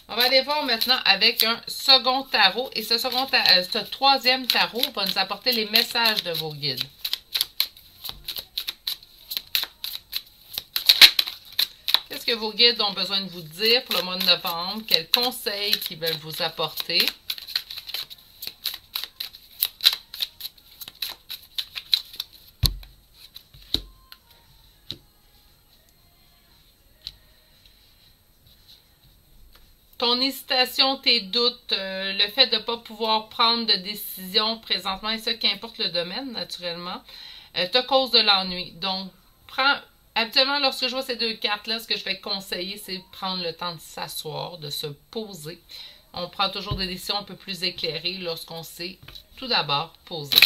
On va aller voir maintenant avec un second tarot. Et ce troisième tarot va nous apporter les messages de vos guides. Qu'est-ce que vos guides ont besoin de vous dire pour le mois de novembre? Quels conseils qu'ils veulent vous apporter? Ton hésitation, tes doutes, le fait de ne pas pouvoir prendre de décision présentement, et ça, qu'importe le domaine, naturellement, te cause de l'ennui. Donc, habituellement, lorsque je vois ces deux cartes-là, ce que je vais conseiller, c'est prendre le temps de s'asseoir, de se poser. On prend toujours des décisions un peu plus éclairées lorsqu'on s'est tout d'abord posé.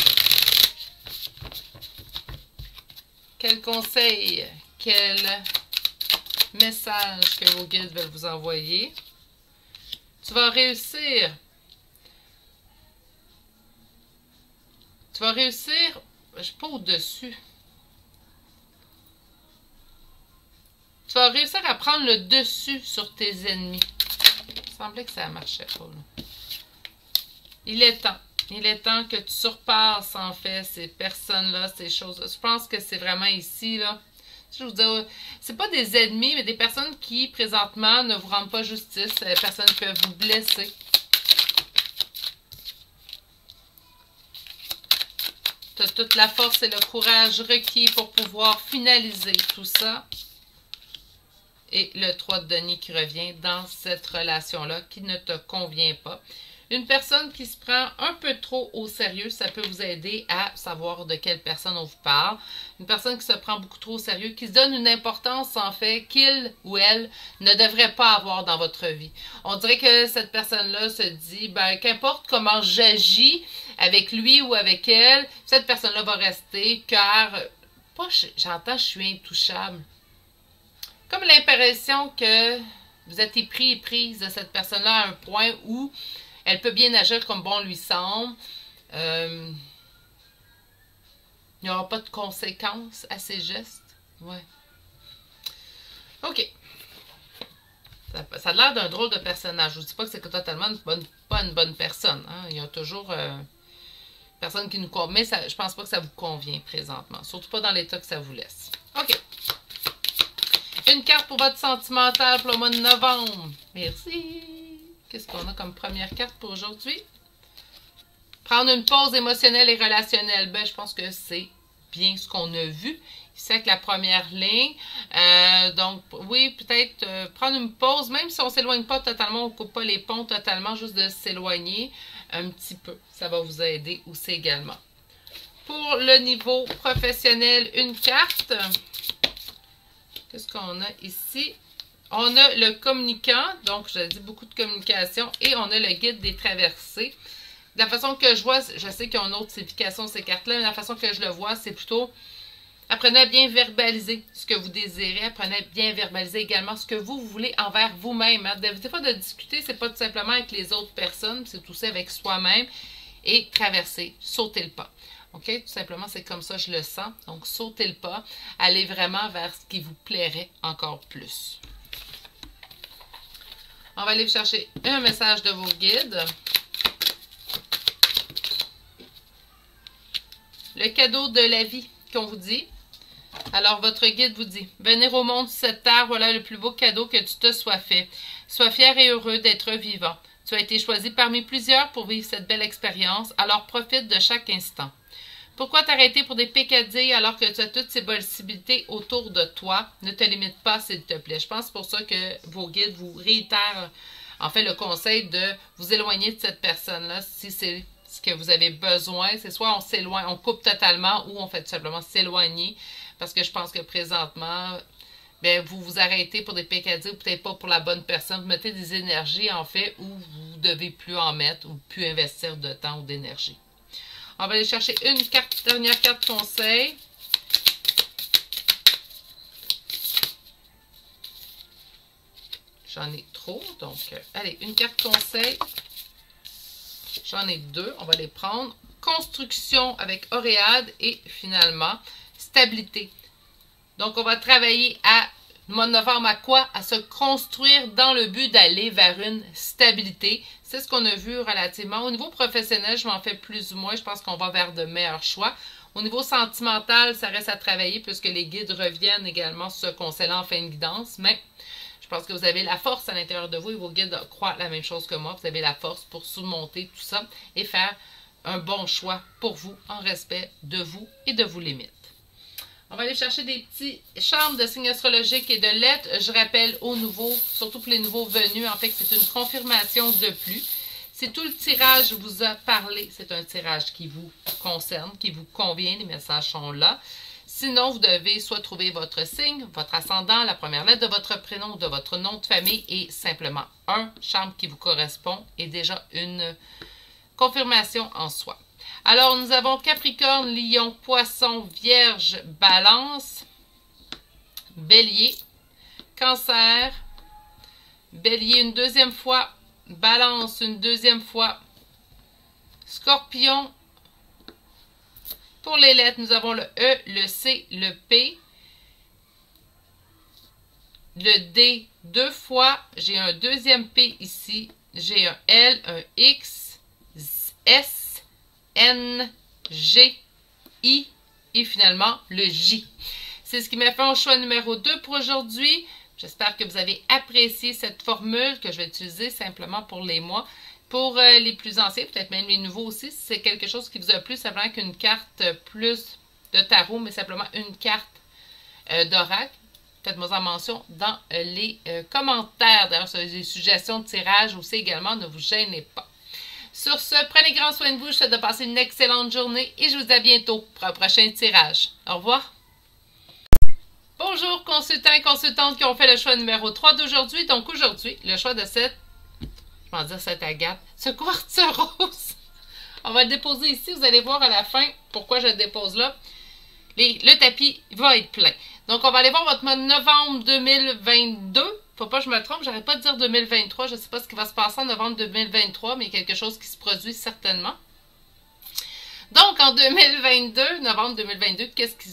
Quel conseil, quel message que vos guides veulent vous envoyer? Tu vas réussir. Tu vas réussir, je ne suis pas au-dessus. Tu vas réussir à prendre le dessus sur tes ennemis. Il semblait que ça ne marchait pas. Là. Il est temps. Il est temps que tu surpasses, en fait, ces personnes-là, ces choses-là. Je pense que c'est vraiment ici, là. Je vous dis, c'est pas des ennemis, mais des personnes qui, présentement, ne vous rendent pas justice. Des personnes qui peuvent vous blesser. Tu as toute la force et le courage requis pour pouvoir finaliser tout ça. Et le 3 de denier qui revient dans cette relation-là qui ne te convient pas. Une personne qui se prend un peu trop au sérieux, ça peut vous aider à savoir de quelle personne on vous parle. Une personne qui se prend beaucoup trop au sérieux, qui se donne une importance en fait qu'il ou elle ne devrait pas avoir dans votre vie. On dirait que cette personne-là se dit, ben qu'importe comment j'agis avec lui ou avec elle, cette personne-là va rester car, j'entends je suis intouchable. Comme l'impression que vous êtes épris et prise de cette personne-là à un point où elle peut bien agir comme bon lui semble. Il n'y aura pas de conséquences à ces gestes. Ouais. OK. Ça a l'air d'un drôle de personnage. Je ne dis pas que c'est totalement pas une bonne personne. Hein? Il y a toujours personne qui nous convient. Mais ça, je pense pas que ça vous convient présentement. Surtout pas dans l'état que ça vous laisse. OK. Une carte pour votre sentimental pour le mois de novembre. Merci. Qu'est-ce qu'on a comme première carte pour aujourd'hui? Prendre une pause émotionnelle et relationnelle. Ben, je pense que c'est bien ce qu'on a vu. Ici avec la première ligne. Donc, oui, peut-être prendre une pause, même si on ne s'éloigne pas totalement, on ne coupe pas les ponts totalement, juste de s'éloigner un petit peu. Ça va vous aider aussi également. Pour le niveau professionnel, une carte. Qu'est-ce qu'on a ici? On a le communicant, donc je dis beaucoup de communication, et on a le guide des traversées. De la façon que je vois, je sais qu'il y a une autre signification ces cartes-là, mais la façon que je le vois, c'est plutôt apprenez à bien verbaliser ce que vous désirez, apprenez à bien verbaliser également ce que vous voulez envers vous-même. Hein. Des fois, de discuter, c'est pas tout simplement avec les autres personnes, c'est aussi avec soi-même, et traverser, sauter le pas. OK? Tout simplement, c'est comme ça, je le sens. Donc, sautez le pas, allez vraiment vers ce qui vous plairait encore plus. On va aller chercher un message de vos guides. Le cadeau de la vie qu'on vous dit. Alors, votre guide vous dit, venir au monde sur cette terre, voilà le plus beau cadeau que tu te sois fait. Sois fier et heureux d'être vivant. Tu as été choisi parmi plusieurs pour vivre cette belle expérience, alors profite de chaque instant. Pourquoi t'arrêter pour des pécadilles alors que tu as toutes ces possibilités autour de toi? Ne te limite pas, s'il te plaît. Je pense c'est pour ça que vos guides vous réitèrent, en fait, le conseil de vous éloigner de cette personne-là si c'est ce que vous avez besoin. C'est soit on s'éloigne, on coupe totalement ou on fait tout simplement s'éloigner parce que je pense que présentement, bien, vous vous arrêtez pour des pécadilles ou peut-être pas pour la bonne personne. Vous mettez des énergies, en fait, où vous ne devez plus en mettre ou plus investir de temps ou d'énergie. On va aller chercher une carte, dernière carte conseil. J'en ai trop, donc, allez, une carte conseil. J'en ai deux, on va les prendre. Construction avec Oréade et finalement, stabilité. Donc, on va travailler le mois de novembre à quoi? À se construire dans le but d'aller vers une stabilité. C'est ce qu'on a vu relativement. Au niveau professionnel, je m'en fais plus ou moins. Je pense qu'on va vers de meilleurs choix. Au niveau sentimental, ça reste à travailler puisque les guides reviennent également sur ce conseil-là en fin de guidance. Mais je pense que vous avez la force à l'intérieur de vous et vos guides croient la même chose que moi. Vous avez la force pour surmonter tout ça et faire un bon choix pour vous en respect de vous et de vos limites. On va aller chercher des petits charmes de signes astrologiques et de lettres. Je rappelle aux nouveaux, surtout pour les nouveaux venus, en fait, que c'est une confirmation de plus. Si tout le tirage vous a parlé, c'est un tirage qui vous concerne, qui vous convient, les messages sont là. Sinon, vous devez soit trouver votre signe, votre ascendant, la première lettre de votre prénom, de votre nom de famille et simplement un charme qui vous correspond et déjà une confirmation en soi. Alors, nous avons Capricorne, Lion, Poisson, Vierge, Balance, Bélier, Cancer, Bélier une deuxième fois, Balance une deuxième fois, Scorpion. Pour les lettres, nous avons le E, le C, le P, le D deux fois. J'ai un deuxième P ici, j'ai un L, un X, S, N, G, I et finalement le J. C'est ce qui m'a fait un choix numéro 2 pour aujourd'hui. J'espère que vous avez apprécié cette formule que je vais utiliser simplement pour les mois. Pour les plus anciens, peut-être même les nouveaux aussi, si c'est quelque chose qui vous a plu, simplement qu'une carte plus de tarot, mais simplement une carte d'oracle, faites-moi en mention dans les commentaires. D'ailleurs, sur les suggestions de tirage aussi également, ne vous gênez pas. Sur ce, prenez grand soin de vous. Je vous souhaite de passer une excellente journée et je vous dis à bientôt pour un prochain tirage. Au revoir. Bonjour consultants et consultantes qui ont fait le choix numéro 3 d'aujourd'hui. Donc aujourd'hui, le choix de cette agate, ce quartz rose. On va le déposer ici. Vous allez voir à la fin pourquoi je le dépose là. Le tapis va être plein. Donc on va aller voir votre mois de novembre 2022. Faut pas que je me trompe, j'arrête pas de dire 2023. Je ne sais pas ce qui va se passer en novembre 2023, mais il y a quelque chose qui se produit certainement. Donc, en 2022, novembre 2022, qu'est-ce qui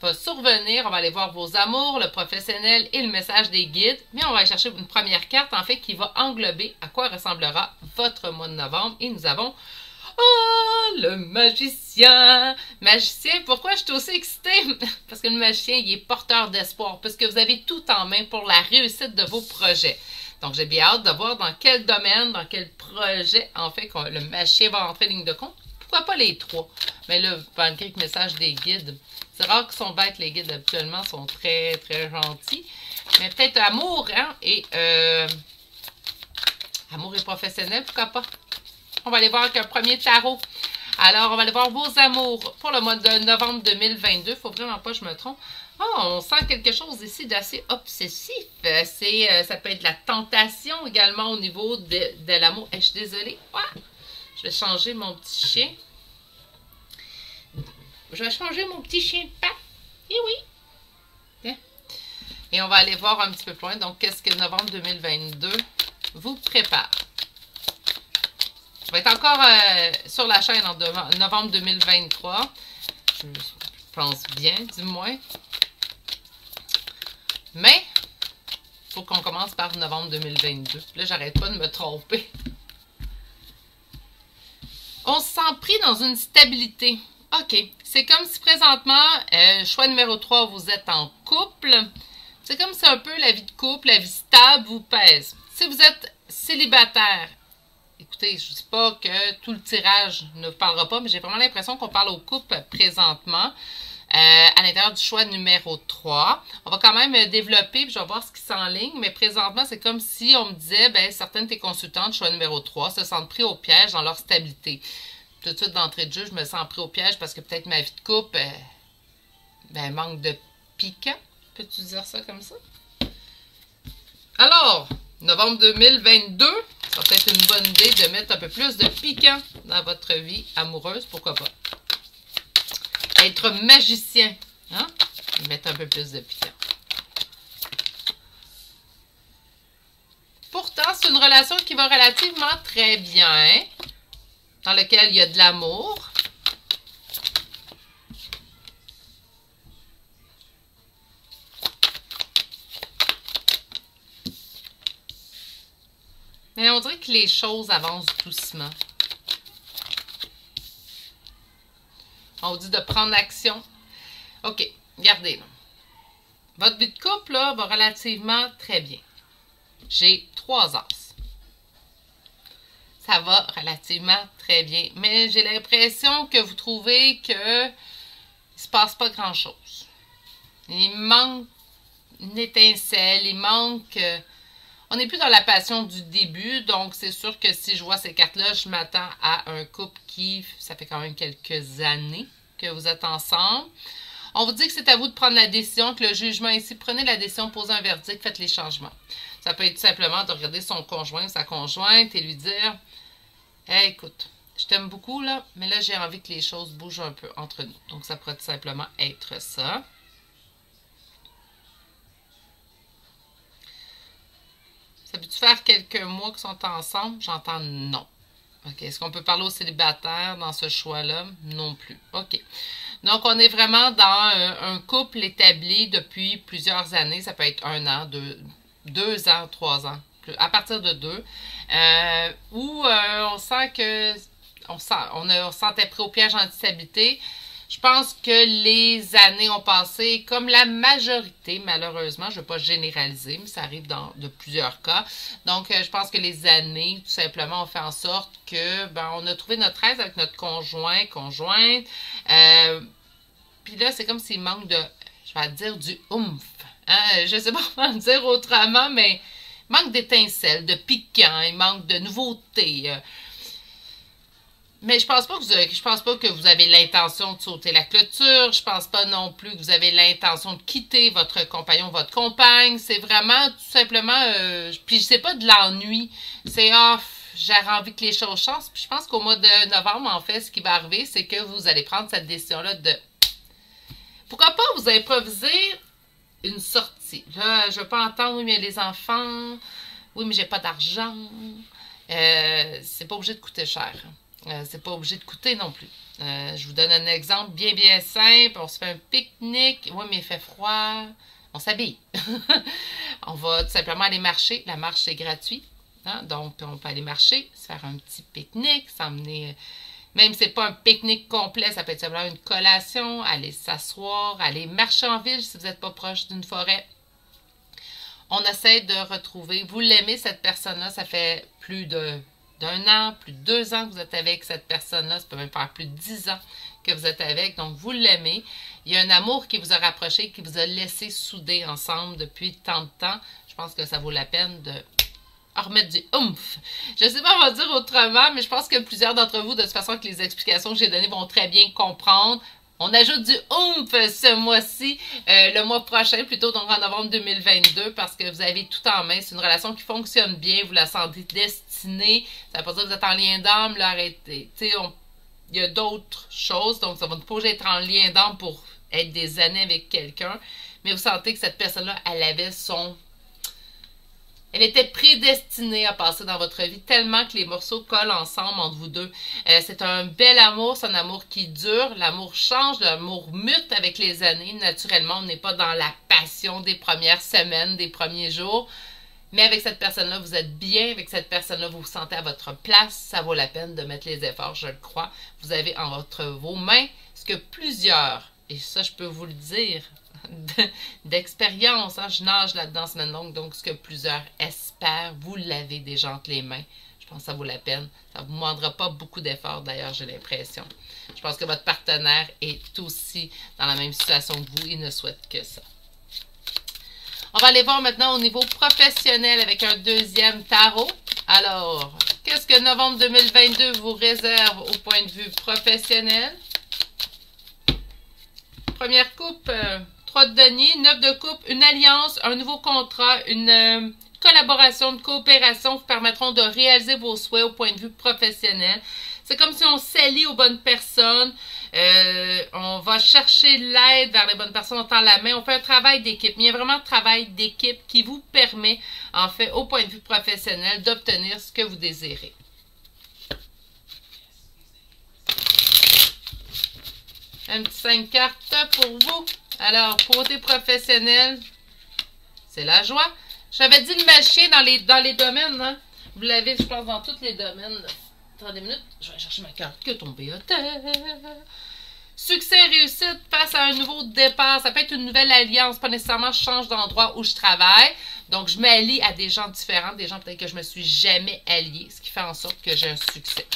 va survenir? On va aller voir vos amours, le professionnel et le message des guides. Mais on va aller chercher une première carte, en fait, qui va englober à quoi ressemblera votre mois de novembre. Et nous avons... Oh, le magicien! Magicien, pourquoi je suis aussi excitée? Parce que le magicien, il est porteur d'espoir, parce que vous avez tout en main pour la réussite de vos projets. Donc, j'ai bien hâte de voir dans quel domaine, dans quel projet, en fait, le magicien va entrer en ligne de compte. Pourquoi pas les trois? Mais là, malgré le message des guides, c'est rare qu'ils sont bêtes, les guides, habituellement, sont très, très gentils. Mais peut-être amour, hein, et amour et professionnel, pourquoi pas? On va aller voir avec un premier tarot. Alors, on va aller voir vos amours pour le mois de novembre 2022. Il ne faut vraiment pas que je me trompe. Oh, on sent quelque chose ici d'assez obsessif. Ça peut être la tentation également au niveau de l'amour. Je suis désolée. Ouais. Je vais changer mon petit chien. Je vais changer mon petit chien de patte. Eh oui. Bien. Et on va aller voir un petit peu plus loin. Donc, qu'est-ce que novembre 2022 vous prépare? Je vais être encore sur la chaîne en novembre 2023. Je pense bien, du moins. Mais, il faut qu'on commence par novembre 2022. Là, j'arrête pas de me tromper. On se sent pris dans une stabilité. OK. C'est comme si présentement, choix numéro 3, vous êtes en couple. C'est comme si un peu la vie de couple, la vie stable vous pèse. Si vous êtes célibataire, écoutez, je ne dis pas que tout le tirage ne vous parlera pas, mais j'ai vraiment l'impression qu'on parle au couple présentement. À l'intérieur du choix numéro 3. On va quand même développer, puis je vais voir ce qui s'enligne, mais présentement, c'est comme si on me disait, ben certaines de tes consultantes, choix numéro 3, se sentent pris au piège dans leur stabilité. Tout de suite, d'entrée de jeu, je me sens pris au piège parce que peut-être ma vie de couple, manque de piquant. Peux-tu dire ça comme ça? Alors, novembre 2022, ça va peut-être une bonne idée de mettre un peu plus de piquant dans votre vie amoureuse, pourquoi pas? Être magicien, hein? Mettre un peu plus de piquant. Pourtant, c'est une relation qui va relativement très bien, dans laquelle il y a de l'amour. Mais on dirait que les choses avancent doucement. On vous dit de prendre action. OK, regardez. Là. Votre vie de couple là, va relativement très bien. J'ai 3 as. Ça va relativement très bien. Mais j'ai l'impression que vous trouvez que il ne se passe pas grand-chose. Il manque une étincelle, il manque... on n'est plus dans la passion du début, donc c'est sûr que si je vois ces cartes-là, je m'attends à un couple qui, ça fait quand même quelques années que vous êtes ensemble. On vous dit que c'est à vous de prendre la décision, que le jugement ici, prenez la décision, posez un verdict, faites les changements. Ça peut être simplement de regarder son conjoint, sa conjointe et lui dire « Hey, écoute, je t'aime beaucoup, là, mais là, j'ai envie que les choses bougent un peu entre nous. » Donc, ça pourrait tout simplement être ça. Ça peut-tu faire quelques mois qu'ils sont ensemble? J'entends non. OK. Est-ce qu'on peut parler aux célibataires dans ce choix-là? Non plus. OK. Donc, on est vraiment dans un couple établi depuis plusieurs années. Ça peut être 1 an, 2 ans, 3 ans. À partir de 2. Où on sent que on se sentait pris au piège en stabilité. Je pense que les années ont passé comme la majorité, malheureusement. Je ne veux pas généraliser, mais ça arrive dans de plusieurs cas. Donc, je pense que les années, tout simplement, ont fait en sorte que on a trouvé notre aise avec notre conjointe. Puis là, c'est comme s'il manque de, je vais dire, du oomph. Hein? Je ne sais pas comment dire autrement, mais il manque d'étincelles, de piquant, il manque de nouveautés. Mais je pense pas que vous avez l'intention de sauter la clôture. Je pense pas non plus que vous avez l'intention de quitter votre compagnon, votre compagne. C'est vraiment tout simplement... puis c'est pas de l'ennui. C'est j'ai envie que les choses changent. Puis je pense qu'au mois de novembre, en fait, ce qui va arriver, c'est que vous allez prendre cette décision-là de... Pourquoi pas vous improviser une sortie? Là, je veux pas entendre, oui, mais les enfants... Oui, mais j'ai pas d'argent. C'est pas obligé de coûter cher. C'est pas obligé de coûter non plus. Je vous donne un exemple bien simple. On se fait un pique-nique. Oui, mais il fait froid. On s'habille. On va tout simplement aller marcher. La marche, c'est gratuit. Hein? Donc, on peut aller marcher, se faire un petit pique-nique, s'emmener... Même si ce n'est pas un pique-nique complet, ça peut être simplement une collation, aller s'asseoir, aller marcher en ville si vous n'êtes pas proche d'une forêt. On essaie de retrouver... Vous l'aimez, cette personne-là, ça fait plus d'un an, plus de 2 ans que vous êtes avec cette personne-là. Ça peut même faire plus de 10 ans que vous êtes avec. Donc, vous l'aimez. Il y a un amour qui vous a rapproché, qui vous a laissé souder ensemble depuis tant de temps. Je pense que ça vaut la peine de remettre du oomph. Je ne sais pas comment dire autrement, mais je pense que plusieurs d'entre vous, de toute façon, que les explications que j'ai données vont très bien comprendre. On ajoute du oomph ce mois-ci, le mois prochain, plutôt donc en novembre 2022, parce que vous avez tout en main. C'est une relation qui fonctionne bien, vous la sentez destinée. Ça ne veut pas dire que vous êtes en lien d'âme, là, arrêtez. Tu sais, il y a d'autres choses, donc ça ne va pas être en lien d'âme pour être des années avec quelqu'un, mais vous sentez que cette personne-là, elle avait son... Elle était prédestinée à passer dans votre vie tellement que les morceaux collent ensemble entre vous deux. C'est un bel amour, c'est un amour qui dure. L'amour change, l'amour mute avec les années. Naturellement, on n'est pas dans la passion des premières semaines, des premiers jours. Mais avec cette personne-là, vous êtes bien. Avec cette personne-là, vous vous sentez à votre place. Ça vaut la peine de mettre les efforts, je le crois. Vous avez entre vos mains ce que plusieurs, et ça je peux vous le dire, d'expérience, hein, je nage là-dedans semaine longue, donc ce que plusieurs espèrent, vous l'avez déjà entre les mains. Je pense que ça vaut la peine. Ça ne vous demandera pas beaucoup d'efforts, d'ailleurs, j'ai l'impression. Je pense que votre partenaire est aussi dans la même situation que vous, il ne souhaite que ça. On va aller voir maintenant au niveau professionnel avec un deuxième tarot. Alors, qu'est-ce que novembre 2022 vous réserve au point de vue professionnel? Première coupe, 3 de denier, 9 de coupe, une alliance, un nouveau contrat, une collaboration, une coopération vous permettront de réaliser vos souhaits au point de vue professionnel. C'est comme si on s'allie aux bonnes personnes, on va chercher l'aide vers les bonnes personnes, on tend la main, on fait un travail d'équipe. Il y a vraiment un travail d'équipe qui vous permet, en fait, au point de vue professionnel, d'obtenir ce que vous désirez. Un petit 5 cartes pour vous. Alors, côté professionnel, c'est la joie. J'avais dit le magicien dans les domaines, hein? Vous l'avez, je pense, dans tous les domaines. Attendez une minute, je vais chercher ma carte qui est tombée à terre. Succès, réussite face à un nouveau départ. Ça peut être une nouvelle alliance, pas nécessairement je change d'endroit où je travaille. Donc, je m'allie à des gens différents, des gens peut-être que je me suis jamais alliée, ce qui fait en sorte que j'ai un succès.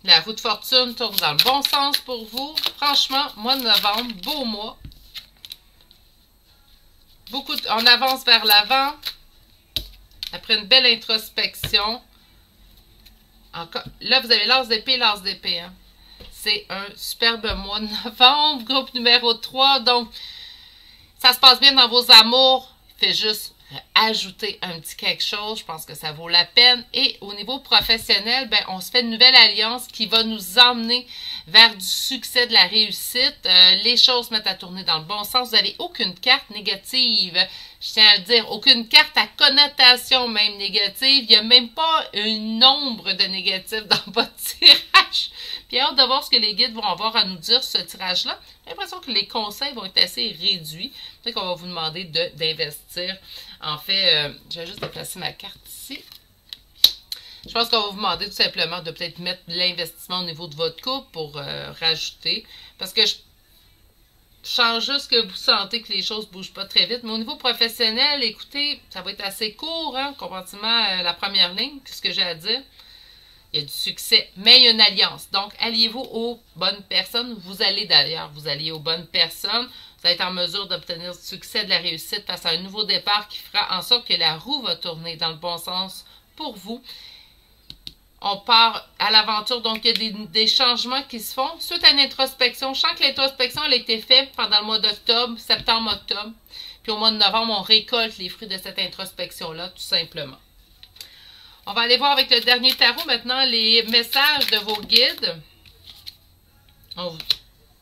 La roue de fortune tourne dans le bon sens pour vous. Franchement, mois de novembre, beau mois. On avance vers l'avant. Après une belle introspection. Encore, là, vous avez l'as d'épée, l'as d'épée. Hein. C'est un superbe mois de novembre. Groupe numéro 3. Donc, ça se passe bien dans vos amours. Fait juste ajouter un petit quelque chose, je pense que ça vaut la peine. Et au niveau professionnel, ben, on se fait une nouvelle alliance qui va nous emmener vers du succès, de la réussite. Les choses se mettent à tourner dans le bon sens. Vous n'avez aucune carte négative, je tiens à le dire, aucune carte à connotation même négative. Il n'y a même pas un nombre de négatifs dans votre tirage. Puis hâte de voir ce que les guides vont avoir à nous dire sur ce tirage-là. J'ai l'impression que les conseils vont être assez réduits. Peut-être qu'on va vous demander d'investir. En fait, je vais juste déplacer ma carte ici. Je pense qu'on va vous demander tout simplement de peut-être mettre l'investissement au niveau de votre couple pour rajouter. Parce que je change juste que vous sentez que les choses ne bougent pas très vite. Mais au niveau professionnel, écoutez, ça va être assez court, hein, comparativement à la première ligne, ce que j'ai à dire. Il y a du succès, mais il y a une alliance. Donc, alliez-vous aux bonnes personnes. Vous allez d'ailleurs vous allier aux bonnes personnes. Vous allez être en mesure d'obtenir du succès, de la réussite face à un nouveau départ qui fera en sorte que la roue va tourner dans le bon sens pour vous. On part à l'aventure, donc il y a des changements qui se font. Suite à une introspection, je sens que l'introspection elle a été faite pendant le mois d'octobre, septembre-octobre. Puis au mois de novembre, on récolte les fruits de cette introspection-là, tout simplement. On va aller voir avec le dernier tarot maintenant les messages de vos guides.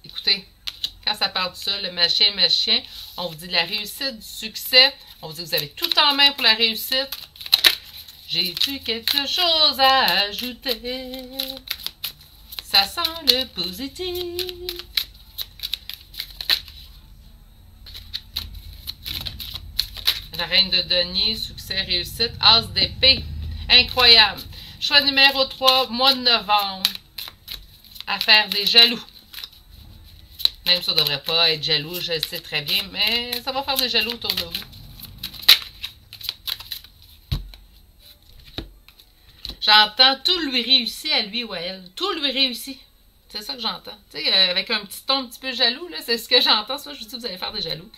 Écoutez, quand ça parle de ça, le magicien, on vous dit de la réussite, du succès. On vous dit que vous avez tout en main pour la réussite. J'ai-tu quelque chose à ajouter? Ça sent le positif. La reine de denier, succès, réussite. As d'épée. Incroyable. Choix numéro 3, mois de novembre. À faire des jaloux. Même si on ne devrait pas être jaloux, je le sais très bien, mais ça va faire des jaloux autour de vous. J'entends tout lui réussit à lui ou à elle. Tout lui réussit. C'est ça que j'entends. Tu sais, avec un petit ton un petit peu jaloux, là, c'est ce que j'entends. Ça, je vous dis, vous allez faire des jaloux.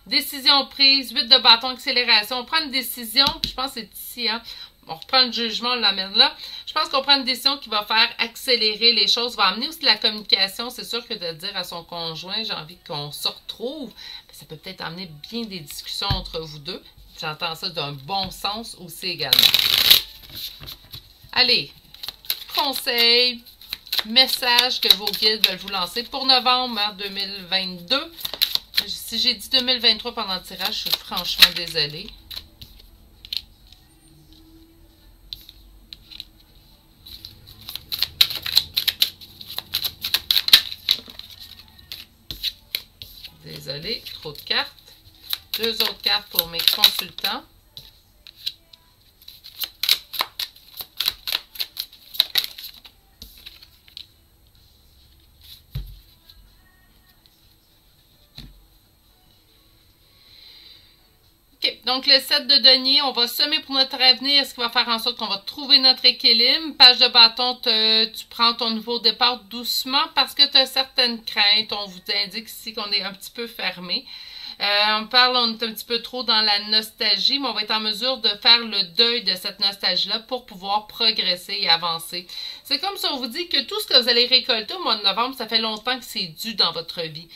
Décision prise, 8 de bâton, accélération. On prend une décision, je pense que c'est ici, hein. On reprend le jugement, on l'amène là. Je pense qu'on prend une décision qui va faire accélérer les choses, va amener aussi de la communication. C'est sûr que de dire à son conjoint, j'ai envie qu'on se retrouve, ça peut peut-être amener bien des discussions entre vous deux. J'entends ça d'un bon sens aussi également. Allez, conseil, message que vos guides veulent vous lancer pour novembre 2022. Si j'ai dit 2023 pendant le tirage, je suis franchement désolée. Désolée, trop de cartes. 2 autres cartes pour mes consultants. Donc, le 7 de denier, on va semer pour notre avenir, ce qui va faire en sorte qu'on va trouver notre équilibre. Page de bâton, tu prends ton nouveau départ doucement parce que tu as certaines craintes. On vous indique ici qu'on est un petit peu fermé. On est un petit peu trop dans la nostalgie, mais on va être en mesure de faire le deuil de cette nostalgie-là pour pouvoir progresser et avancer. C'est comme si on vous dit que tout ce que vous allez récolter au mois de novembre, ça fait longtemps que c'est dû dans votre vie.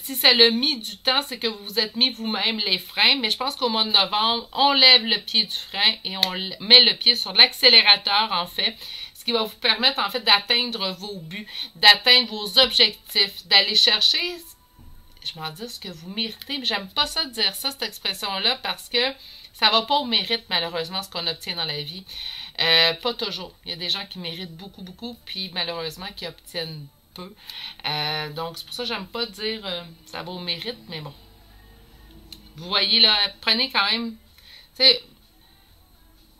Si ça l'a mis du temps, c'est que vous vous êtes mis vous-même les freins, mais je pense qu'au mois de novembre, on lève le pied du frein et on met le pied sur l'accélérateur, en fait. Ce qui va vous permettre, en fait, d'atteindre vos buts, d'atteindre vos objectifs, d'aller chercher... Je m'en dis ce que vous méritez, mais j'aime pas ça dire ça, cette expression-là, parce que ça va pas au mérite, malheureusement, ce qu'on obtient dans la vie. Pas toujours. Il y a des gens qui méritent beaucoup, beaucoup, puis malheureusement, qui obtiennent peu. Donc, c'est pour ça que j'aime pas dire ça va au mérite, mais bon. Vous voyez, là, prenez quand même... Tu sais,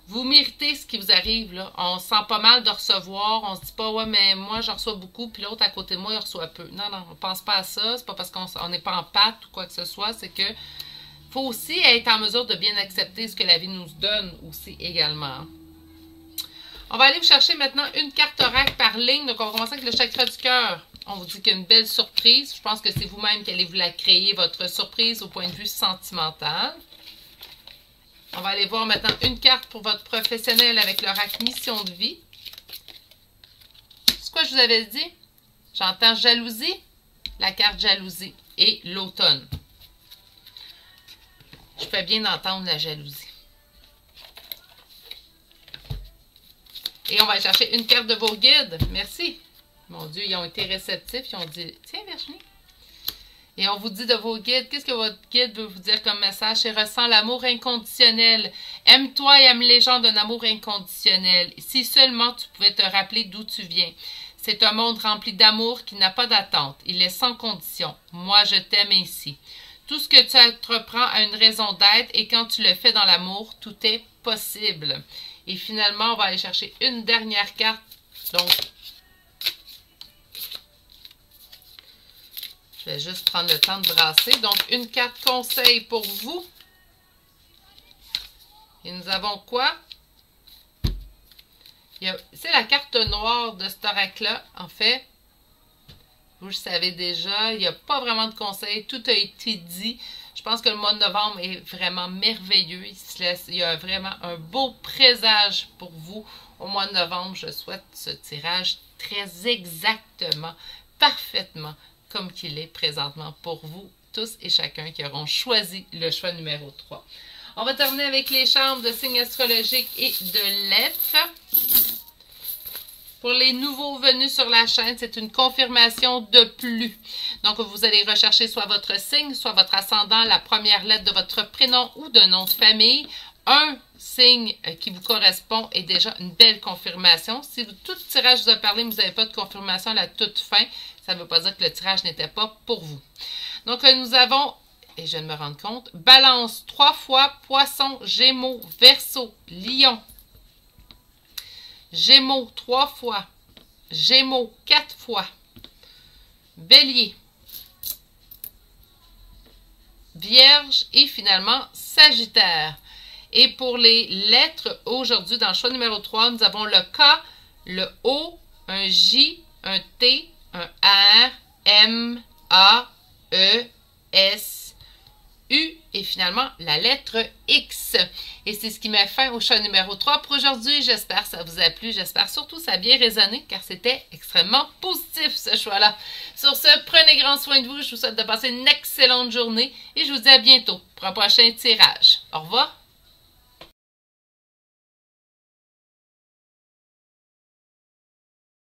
vous méritez ce qui vous arrive, là. On se sent pas mal de recevoir. On se dit pas, ouais, mais moi, j'en reçois beaucoup, puis l'autre à côté de moi, il reçoit peu. Non, non, on pense pas à ça. C'est pas parce qu'on n'est pas en pâte ou quoi que ce soit. C'est que faut aussi être en mesure de bien accepter ce que la vie nous donne aussi également. On va aller vous chercher maintenant une carte oracle par ligne. Donc, on va commencer avec le chakra du cœur. On vous dit qu'il y a une belle surprise. Je pense que c'est vous-même qui allez vous la créer, votre surprise au point de vue sentimental. On va aller voir maintenant une carte pour votre professionnel avec l'oracle mission de vie. C'est quoi je vous avais dit? J'entends jalousie, la carte jalousie et l'automne. Je fais bien entendre la jalousie. Et on va aller chercher une carte de vos guides. Merci. Mon Dieu, ils ont été réceptifs. Ils ont dit, tiens Virginie. Et on vous dit de vos guides, qu'est-ce que votre guide veut vous dire comme message? C'est ressens l'amour inconditionnel. Aime-toi et aime les gens d'un amour inconditionnel. Si seulement tu pouvais te rappeler d'où tu viens. C'est un monde rempli d'amour qui n'a pas d'attente. Il est sans condition. Moi, je t'aime ainsi. Tout ce que tu entreprends a une raison d'être et quand tu le fais dans l'amour, tout est possible. Et finalement, on va aller chercher une dernière carte. Donc, je vais juste prendre le temps de brasser. Donc, une carte conseil pour vous. Et nous avons quoi? C'est la carte noire de cet oracle-là. En fait, vous le savez déjà, il n'y a pas vraiment de conseil. Tout a été dit. Je pense que le mois de novembre est vraiment merveilleux. Il y a vraiment un beau présage pour vous. Au mois de novembre, je souhaite ce tirage très exactement, parfaitement, comme qu'il est présentement pour vous tous et chacun qui auront choisi le choix numéro 3. On va terminer avec les chambres de signes astrologiques et de lettres. Pour les nouveaux venus sur la chaîne, c'est une confirmation de plus. Donc, vous allez rechercher soit votre signe, soit votre ascendant, la première lettre de votre prénom ou de nom de famille. Un signe qui vous correspond est déjà une belle confirmation. Si tout le tirage vous a parlé, mais vous n'avez pas de confirmation à la toute fin, ça ne veut pas dire que le tirage n'était pas pour vous. Donc, nous avons, et je viens de me rendre compte, Balance 3 fois, Poisson, Gémeaux, Verseau, Lion. Gémeaux 3 fois, Gémeaux 4 fois, Bélier, Vierge et finalement Sagittaire. Et pour les lettres, aujourd'hui, dans le choix numéro 3, nous avons le K, le O, un J, un T, un R, M, A, E, S, U et finalement la lettre X. Et c'est ce qui met fin au choix numéro 3 pour aujourd'hui. J'espère que ça vous a plu. J'espère surtout que ça a bien résonné car c'était extrêmement positif ce choix-là. Sur ce, prenez grand soin de vous. Je vous souhaite de passer une excellente journée et je vous dis à bientôt pour un prochain tirage. Au revoir.